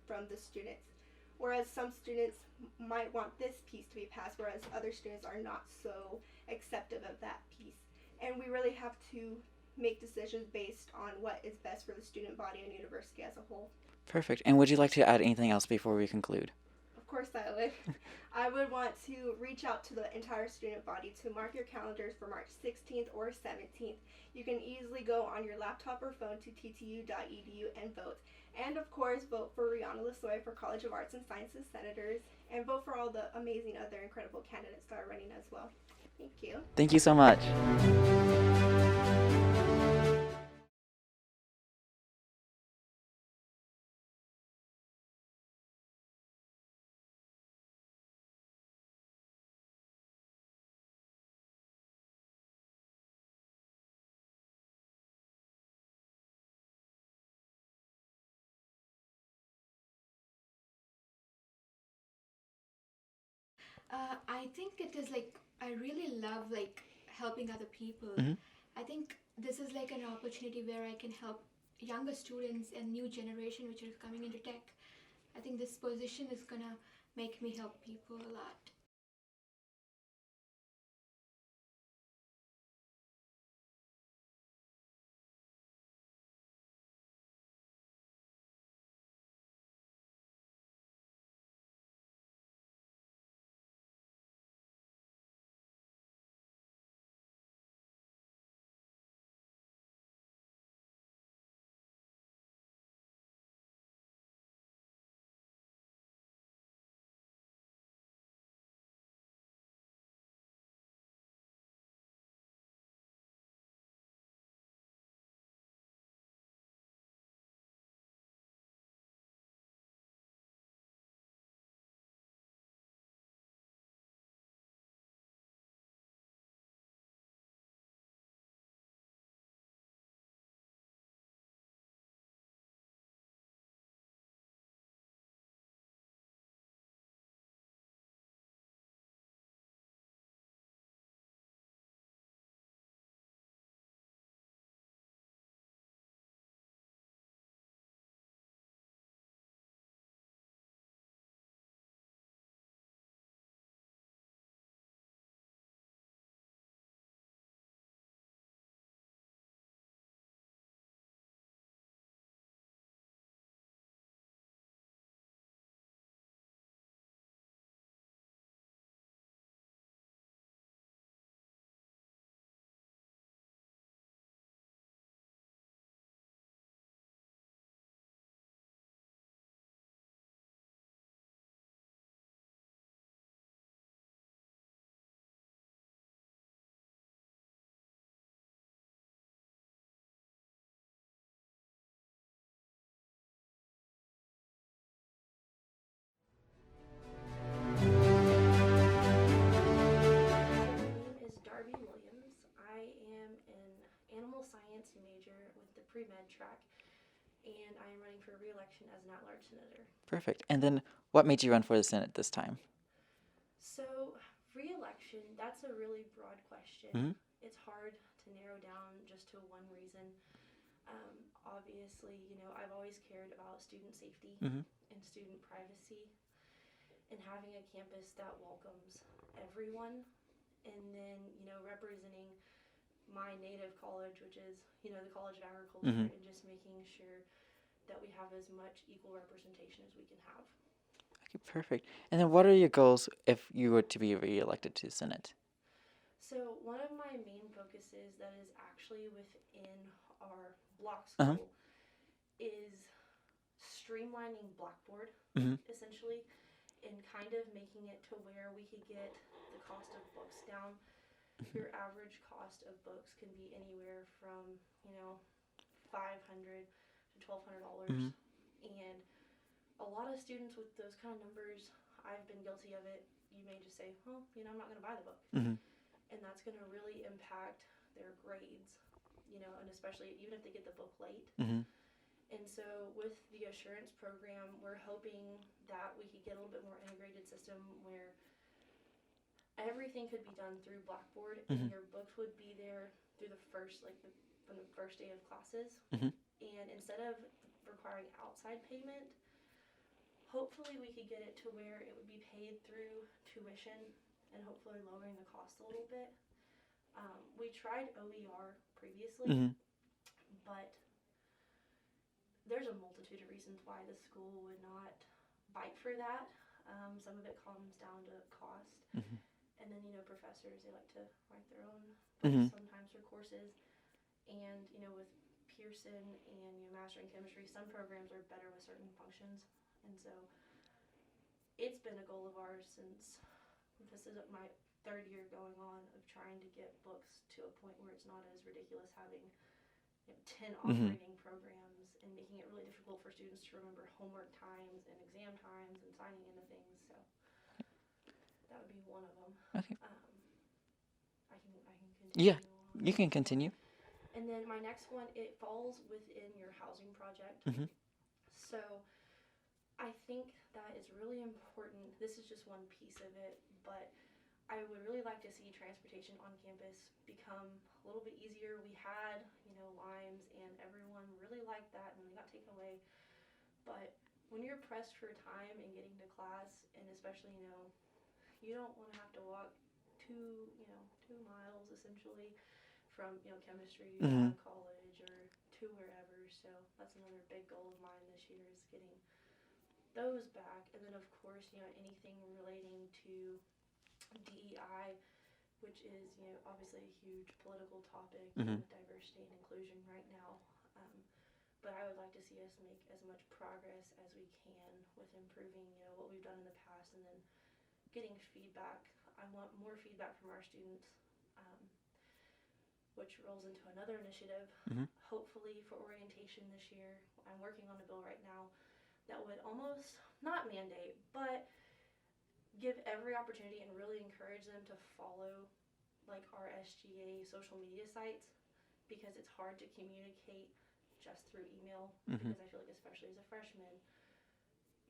from the students. Whereas some students might want this piece to be passed, whereas other students are not so accepting of that piece. And we really have to make decisions based on what is best for the student body and university as a whole. Perfect. And would you like to add anything else before we conclude? Of course I would. I would want to reach out to the entire student body to mark your calendars for March 16th or 17th. You can easily go on your laptop or phone to ttu.edu and vote. And of course, vote for Reanna Losoya for College of Arts and Sciences Senators, and vote for all the amazing other incredible candidates that are running as well. Thank you. Thank you so much. I think it is like, I really love like helping other people. I think this is like an opportunity where I can help younger students and new generation which are coming into tech. I think this position is gonna make me help people a lot. pre-med track, and I am running for re-election as an at-large senator. Perfect. And then what made you run for the Senate this time? So, re-election, that's a really broad question. Mhm. It's hard to narrow down just to one reason. Obviously, I've always cared about student safety Mhm. and student privacy, and having a campus that welcomes everyone, and then, representing my native college, which is, the College of Agriculture, Mhm. and just making sure that we have as much equal representation as we can have. Okay, perfect. And then what are your goals if you were to be re-elected to the Senate? So one of my main focuses that is actually within our block school Uh-huh. is streamlining Blackboard, Mhm. essentially, and kind of making it to where we could get the cost of books down. Your average cost of books can be anywhere from, $500 to $1,200. Mhm. And a lot of students with those kind of numbers, I've been guilty of it. You may just say, well, I'm not going to buy the book. Mhm. And that's going to really impact their grades, and especially even if they get the book late. Mhm. And so with the assurance program, we're hoping that we could get a little bit more integrated system where everything could be done through Blackboard, and Mhm. your books would be there through the first, from the first day of classes. Mhm. And instead of requiring outside payment, hopefully we could get it to where it would be paid through tuition, and hopefully lowering the cost a little bit. We tried OER previously, Mhm. but there's a multitude of reasons why the school would not bite for that. Some of it comes down to cost. Mhm. And then, professors, they like to write their own books Mhm. sometimes for courses. And, with Pearson and, Master in Chemistry, some programs are better with certain functions. And so it's been a goal of ours since this is my third year going on of trying to get books to a point where it's not as ridiculous having 10 operating programs and making it really difficult for students to remember homework times and exam times and signing into things. So that would be one of them. Okay. I can continue. Yeah, on. you can continue. And then my next one, it falls within your housing project. Mhm. So I think that is really important. This is just one piece of it, but I would really like to see transportation on campus become a little bit easier. We had, limes, and everyone really liked that, and they got taken away. But when you're pressed for time and getting to class, and especially, you don't want to have to walk 2 miles essentially from, chemistry Mhm. to college or to wherever. So that's another big goal of mine this year is getting those back. And then of course, anything relating to DEI, which is, obviously a huge political topic Mhm. with diversity and inclusion right now. But I would like to see us make as much progress as we can with improving, what we've done in the past, and then getting feedback. I want more feedback from our students, which rolls into another initiative. Mhm. Hopefully for orientation this year, I'm working on a bill right now that would almost not mandate, but give every opportunity and really encourage them to follow our SGA social media sites, because it's hard to communicate just through email. Mhm. Because I feel like especially as a freshman,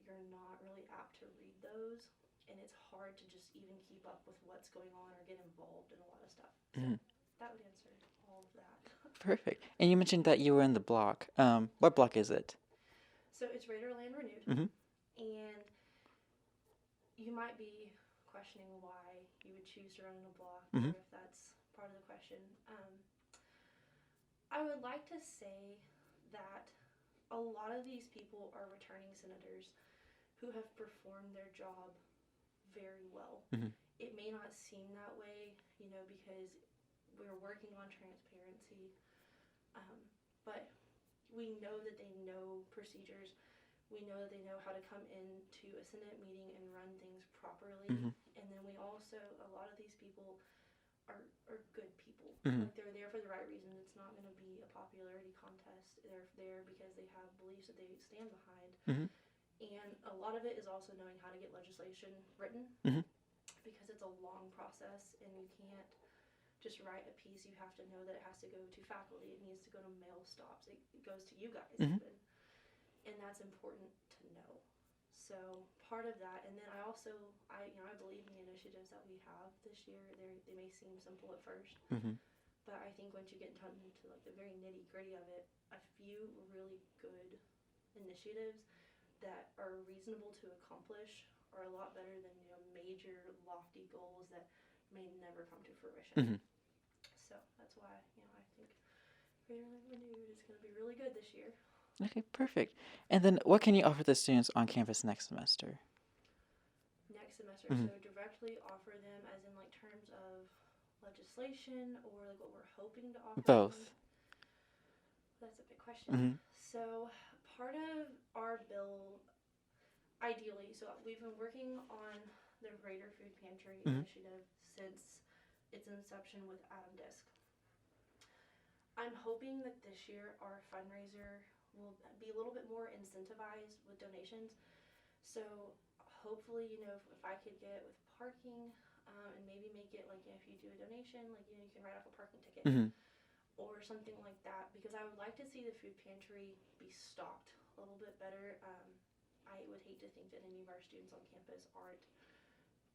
you're not really apt to read those, and it's hard to just even keep up with what's going on or get involved in a lot of stuff. So Mhm. that would answer all of that. Perfect. And you mentioned that you were in the block. What block is it? So it's Raider Land Renewed, Mhm. and you might be questioning why you would choose to run in a block, Mhm. or if that's part of the question. I would like to say that a lot of these people are returning senators who have performed their job very well. Mhm. It may not seem that way, because we're working on transparency, but we know that they know procedures. We know that they know how to come into a Senate meeting and run things properly. Mhm. And then we also, a lot of these people are good people. Mhm. They're there for the right reason. It's not going to be a popularity contest. They're there because they have beliefs that they stand behind. Mhm. And a lot of it is also knowing how to get legislation written, Mhm. because it's a long process and you can't just write a piece, you have to know that it has to go to faculty. It needs to go to mail stops. It goes to you guys Mhm. even. And that's important to know. So part of that, and then I believe in the initiatives that we have this year. They may seem simple at first, Mhm. but I think once you get into like the very nitty gritty of it, a few really good initiatives that are reasonable to accomplish are a lot better than major lofty goals that may never come to fruition. Mhm. So that's why I think Raiderland Renewed is going to be really good this year. Okay, perfect. And then what can you offer the students on campus next semester? Next semester, Mhm. so directly offer them as in like terms of legislation or like what we're hoping to offer Both. them? That's a big question. Mhm. So part of our bill, ideally, so we've been working on the Raider Food Pantry Mhm. initiative since its inception with Adam Disk. I'm hoping that this year our fundraiser will be a little bit more incentivized with donations. So hopefully, if I could get with parking and maybe make it like if you do a donation, like you can write off a parking ticket Mhm. or something like that, because I would like to see the food pantry be stocked a little bit better. I would hate to think that any of our students on campus aren't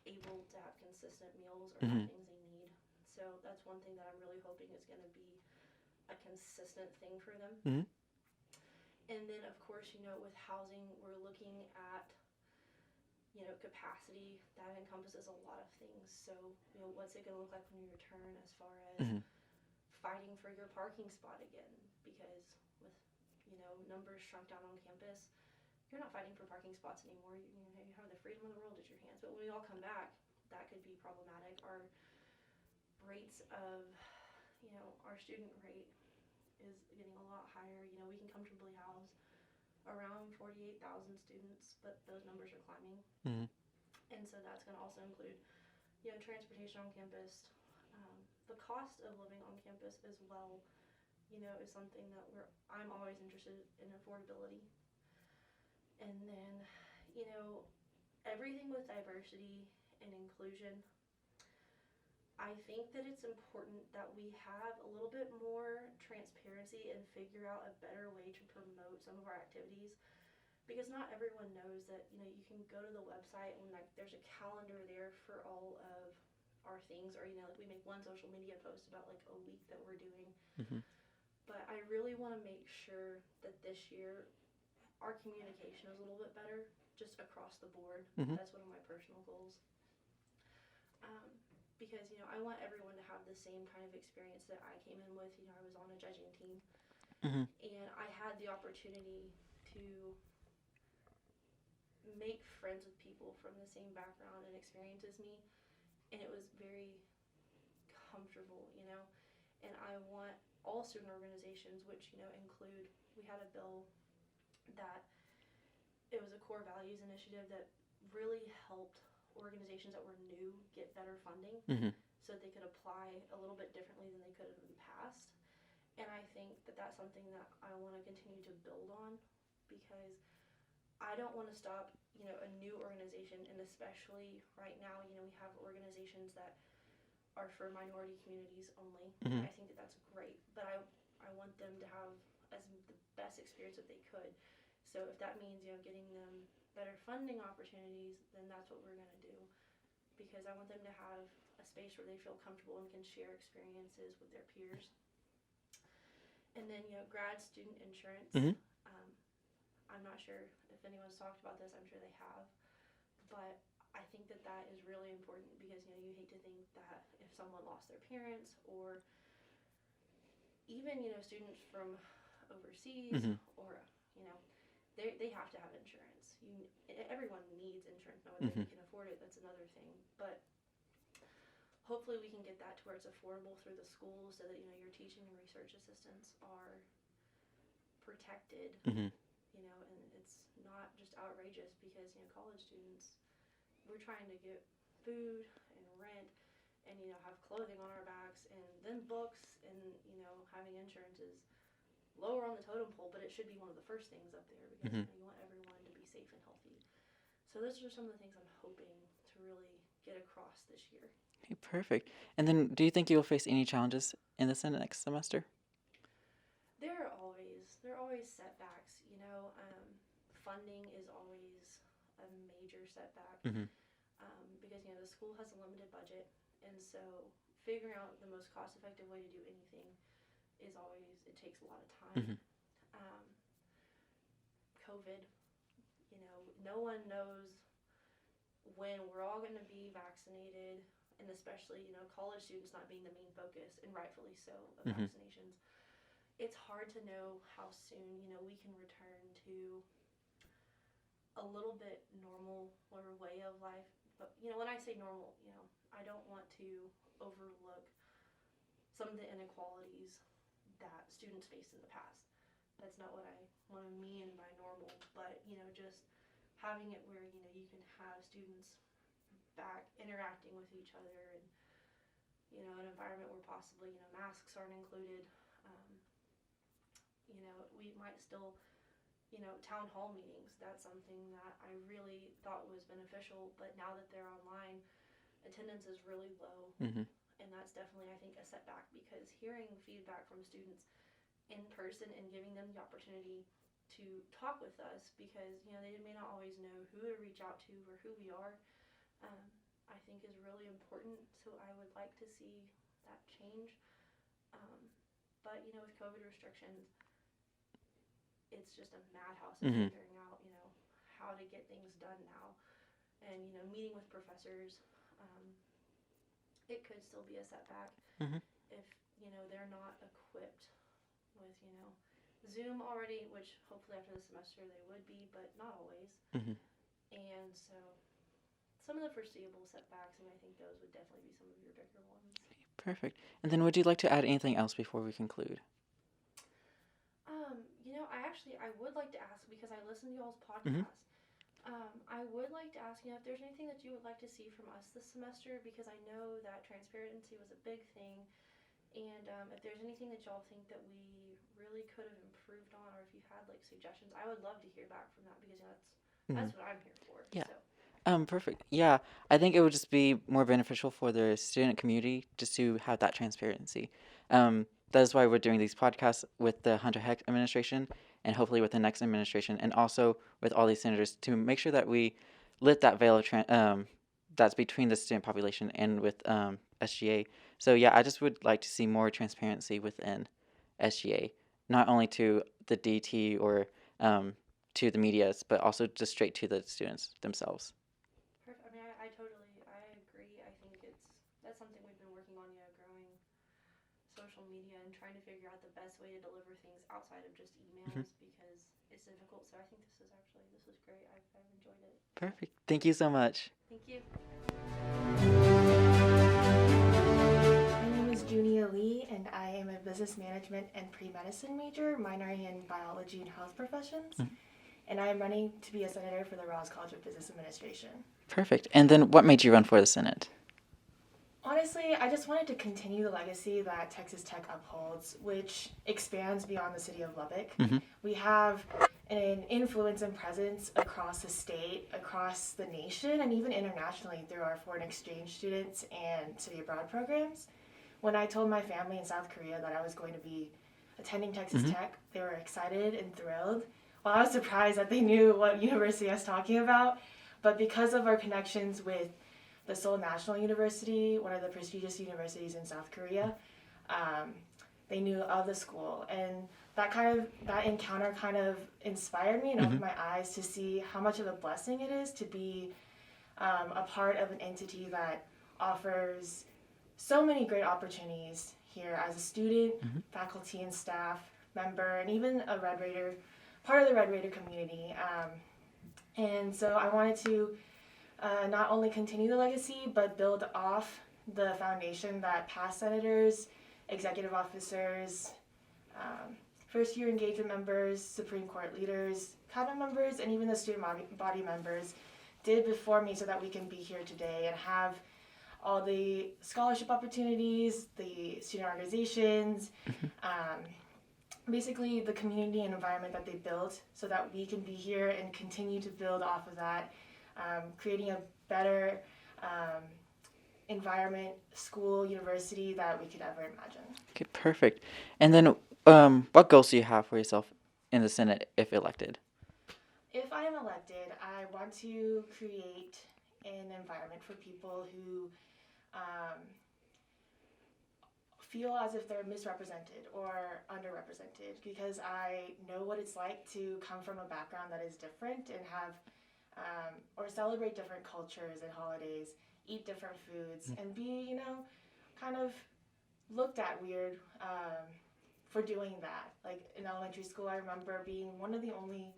able to have consistent meals or have Mhm. things they need. So that's one thing that I'm really hoping is going to be a consistent thing for them. Mhm. And then, of course, with housing, we're looking at, capacity. That encompasses a lot of things. So, what's it going to look like when you return as far as Mhm. fighting for your parking spot again? Because with, numbers shrunk down on campus, you're not fighting for parking spots anymore. You have the freedom of the world at your hands. But when we all come back, that could be problematic. Our rates of, our student rate is getting a lot higher. We can comfortably house around 48,000 students, but those numbers are climbing. Mhm. And so that's going to also include, transportation on campus. The cost of living on campus as well, is something that I'm always interested in affordability. And then, everything with diversity and inclusion, I think that it's important that we have a little bit more transparency and figure out a better way to promote some of our activities, because not everyone knows that you can go to the website and there's a calendar there for all of our things, or we make one social media post about a week that we're doing. Mhm. But I really want to make sure that this year our communication is a little bit better just across the board. Mhm. That's one of my personal goals. Because, I want everyone to have the same kind of experience that I came in with. I was on a judging team. Mhm. And I had the opportunity to make friends with people from the same background and experience as me. And it was very comfortable, And I want all student organizations, which, include, we had a bill that it was a core values initiative that really helped organizations that were new get better funding. Mhm. So that they could apply a little bit differently than they could have in the past. And I think that that's something that I want to continue to build on, because I don't want to stop, a new organization, and especially right now, we have organizations that are for minority communities only. Mhm. I think that that's great, but I want them to have the best experience that they could. So if that means, getting them better funding opportunities, then that's what we're going to do, because I want them to have a space where they feel comfortable and can share experiences with their peers. And then, grad student insurance. Mhm. I'm not sure if anyone's talked about this. I'm sure they have. But I think that that is really important, because, you hate to think that if someone lost their parents, or even, students from overseas, Mhm. or, they have to have insurance. Everyone needs insurance. Now, whether Mhm. they can afford it, that's another thing. But hopefully we can get that to where it's affordable through the school, so that, your teaching and research assistants are protected, Mhm. and it's not just outrageous, because, college students, we're trying to get food and rent and, have clothing on our backs, and then books, and, having insurance is lower on the totem pole, but it should be one of the first things up there, because, Mhm. you want everyone to be safe and healthy. So those are some of the things I'm hoping to really get across this year. Okay, perfect. And then do you think you'll face any challenges in the Senate next semester? There are always setbacks. Funding is always a major setback. Mm-hmm. Because the school has a limited budget, and so figuring out the most cost-effective way to do anything is always, it takes a lot of time. Mm-hmm. COVID, no one knows when we're all going to be vaccinated, and especially college students not being the main focus, and rightfully so, of Mm-hmm. vaccinations. It's hard to know how soon we can return to a little bit normal or way of life. But when I say normal, I don't want to overlook some of the inequalities that students faced in the past. That's not what I want to mean by normal, but just having it where you can have students back interacting with each other, and an environment where possibly masks aren't included. We might still town hall meetings, that's something that I really thought was beneficial, but now that they're online, attendance is really low. Mm-hmm. And that's definitely, I think, a setback, because hearing feedback from students in person and giving them the opportunity to talk with us, because they may not always know who to reach out to or who we are, I think is really important. So I would like to see that change. But with COVID restrictions, it's just a madhouse of Mm-hmm. figuring out, how to get things done now. And, meeting with professors, it could still be a setback. Mm-hmm. If, they're not equipped with, Zoom already, which hopefully after the semester they would be, but not always. Mm-hmm. And so some of the foreseeable setbacks, and I think those would definitely be some of your bigger ones. Perfect. And then would you like to add anything else before we conclude? I would like to ask, because I listen to y'all's Mm-hmm. podcast, I would like to ask, if there's anything that you would like to see from us this semester, because I know that transparency was a big thing, and if there's anything that y'all think that we really could have improved on, or if you had suggestions, I would love to hear back from that, because that's what I'm here for. Yeah. So. Perfect. Yeah, I think it would just be more beneficial for the student community just to have that transparency. That is why we're doing these podcasts with the Hunter Heck administration, and hopefully with the next administration, and also with all these senators, to make sure that we lift that veil of that's between the student population and with SGA. So yeah, I just would like to see more transparency within SGA, not only to the DT or to the medias, but also just straight to the students themselves. Perfect. I mean, I agree. I think that's something we've been working on, growing social media and trying to figure out the best way to deliver things outside of just emails, because it's difficult. So I think this is great. I've enjoyed it. Perfect. Thank you so much. Thank you. My name is Junia Lee, and I am a business management and pre-medicine major, minoring in biology and health professions. And I am running to be a senator for the Rawls College of Business Administration. Perfect. And then what made you run for the Senate? Honestly, I just wanted to continue the legacy that Texas Tech upholds, which expands beyond the city of Lubbock. We have an influence and presence across the state, across the nation, and even internationally through our foreign exchange students and study abroad programs. When I told my family in South Korea that I was going to be attending Texas Tech, they were excited and thrilled. Well, I was surprised that they knew what university I was talking about, but because of our connections with the Seoul National University, one of the prestigious universities in South Korea, they knew of the school, and that encounter kind of inspired me and opened my eyes to see how much of a blessing it is to be a part of an entity that offers so many great opportunities here as a student, faculty and staff member, and even a Red Raider, part of the Red Raider community. And so I wanted to not only continue the legacy, but build off the foundation that past senators, executive officers, first-year engagement members, Supreme Court leaders, cabinet members, and even the student body members did before me, so that we can be here today and have all the scholarship opportunities, the student organizations, basically the community and environment that they built, so that we can be here and continue to build off of that, creating a better environment, school, university that we could ever imagine. Okay, perfect. And then, what goals do you have for yourself in the Senate if elected? If I am elected, I want to create an environment for people who feel as if they're misrepresented or underrepresented, because I know what it's like to come from a background that is different and have or celebrate different cultures and holidays, eat different foods, and be, kind of looked at weird for doing that. Like in elementary school, I remember being one of the only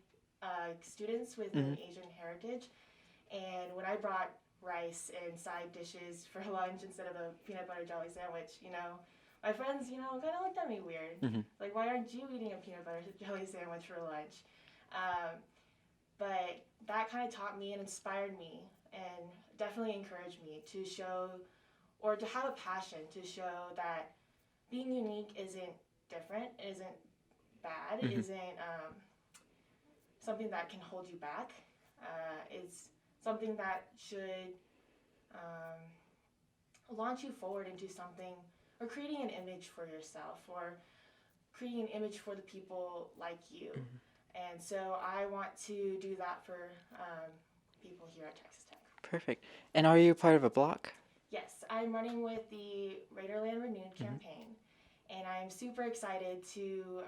students with an Asian heritage, and when I brought rice and side dishes for lunch instead of a peanut butter jelly sandwich, my friends, kind of looked at me weird. Like, why aren't you eating a peanut butter jelly sandwich for lunch? But that kind of taught me and inspired me and definitely encouraged me to show, or to have a passion to show that being unique isn't different, isn't bad, isn't something that can hold you back. It's something that should launch you forward into something, or creating an image for yourself, or creating an image for the people like you. And so I want to do that for people here at Texas Tech. Perfect. And are you part of a block? Yes, I'm running with the Raiderland Renewed campaign, and I'm super excited to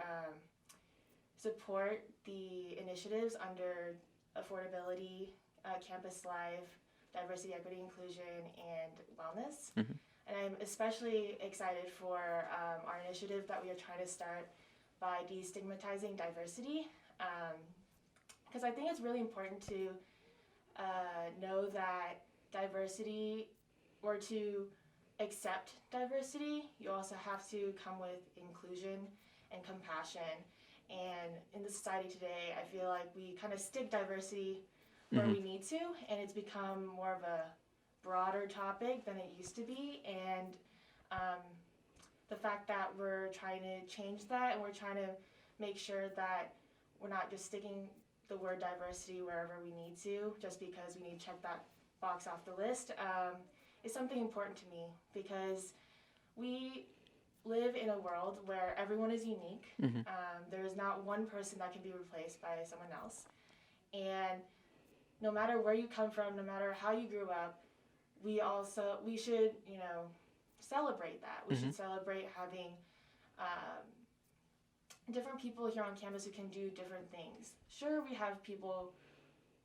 support the initiatives under affordability, campus life, diversity, equity, inclusion, and wellness. And I'm especially excited for our initiative that we are trying to start by destigmatizing diversity, because I think it's really important to know that diversity, or to accept diversity, you also have to come with inclusion and compassion. And in the society today, I feel like we kind of stick diversity where we need to, and it's become more of a broader topic than it used to be. And the fact that we're trying to change that, and we're trying to make sure that we're not just sticking the word diversity wherever we need to, just because we need to check that box off the list, is something important to me, because we live in a world where everyone is unique. There is not one person that can be replaced by someone else. And no matter where you come from, no matter how you grew up, we should, celebrate that. We should celebrate having different people here on campus who can do different things. Sure, we have people,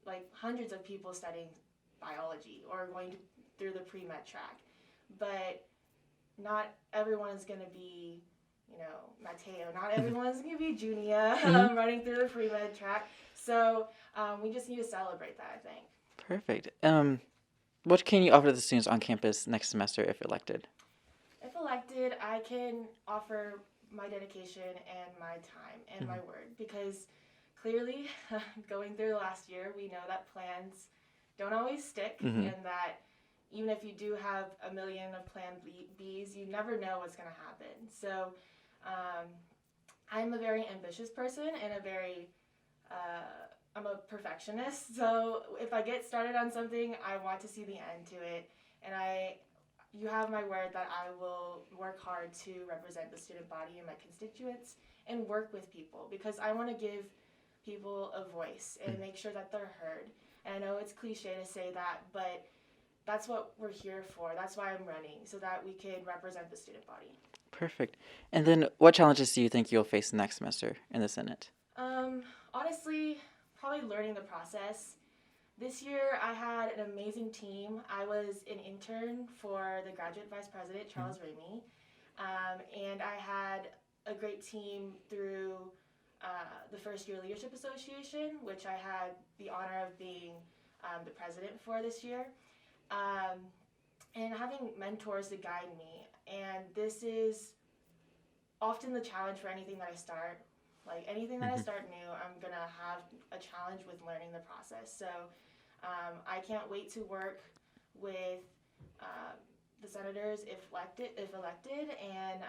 like hundreds of people studying biology or going through the pre-med track, but not everyone is going to be, Mateo. Not everyone is going to be Junia running through the pre-med track. So we just need to celebrate that, I think. Perfect. What can you offer the students on campus next semester if elected? If elected, I can offer my dedication and my time and my word, because clearly, going through the last year, we know that plans don't always stick, and that even if you do have a million of plan Bs, you never know what's going to happen. So I'm a very ambitious person, and I'm a perfectionist. So if I get started on something, I want to see the end to it. And you have my word that I will work hard to represent the student body and my constituents and work with people, because I want to give people a voice and make sure that they're heard. And I know it's cliche to say that, but that's what we're here for. That's why I'm running, so that we can represent the student body. Perfect. And then what challenges do you think you'll face next semester in the Senate? Honestly, probably learning the process. This year, I had an amazing team. I was an intern for the graduate vice president, Charles Ramey, and I had a great team through the First Year Leadership Association, which I had the honor of being the president for this year, and having mentors to guide me. And this is often the challenge for anything that I start. Like anything that I start new, I'm going to have a challenge with learning the process. So I can't wait to work with the senators if elected, and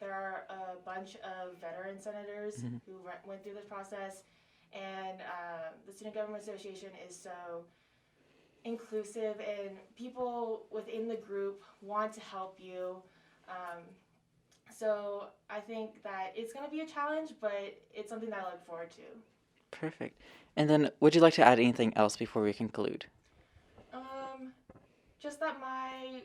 there are a bunch of veteran senators who went through this process, and the Student Government Association is so inclusive and people within the group want to help you. So I think that it's going to be a challenge, but it's something that I look forward to. Perfect. And then would you like to add anything else before we conclude? Just that my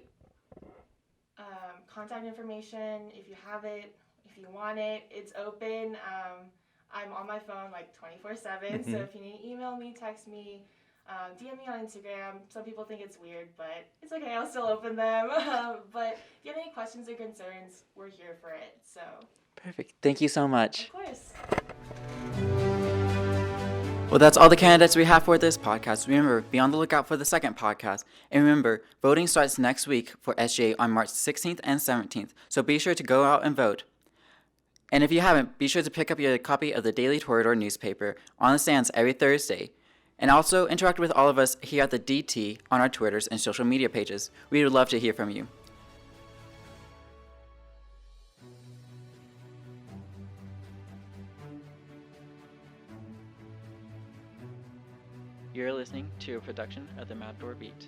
contact information, if you have it, if you want it, it's open. I'm on my phone like 24/7, so if you need to email me, text me, DM me on Instagram. Some people think it's weird, but it's okay, I'll still open them. But if you have any questions or concerns, we're here for it. So Perfect. Thank you so much. of course. Well, that's all the candidates we have for this podcast. Remember, be on the lookout for the second podcast. And remember, voting starts next week for SGA on March 16th and 17th. So be sure to go out and vote. And if you haven't, be sure to pick up your copy of the Daily Toreador newspaper on the stands every Thursday. And also interact with all of us here at the DT on our Twitters and social media pages. We would love to hear from you. You're listening to a production of the Matador Beat.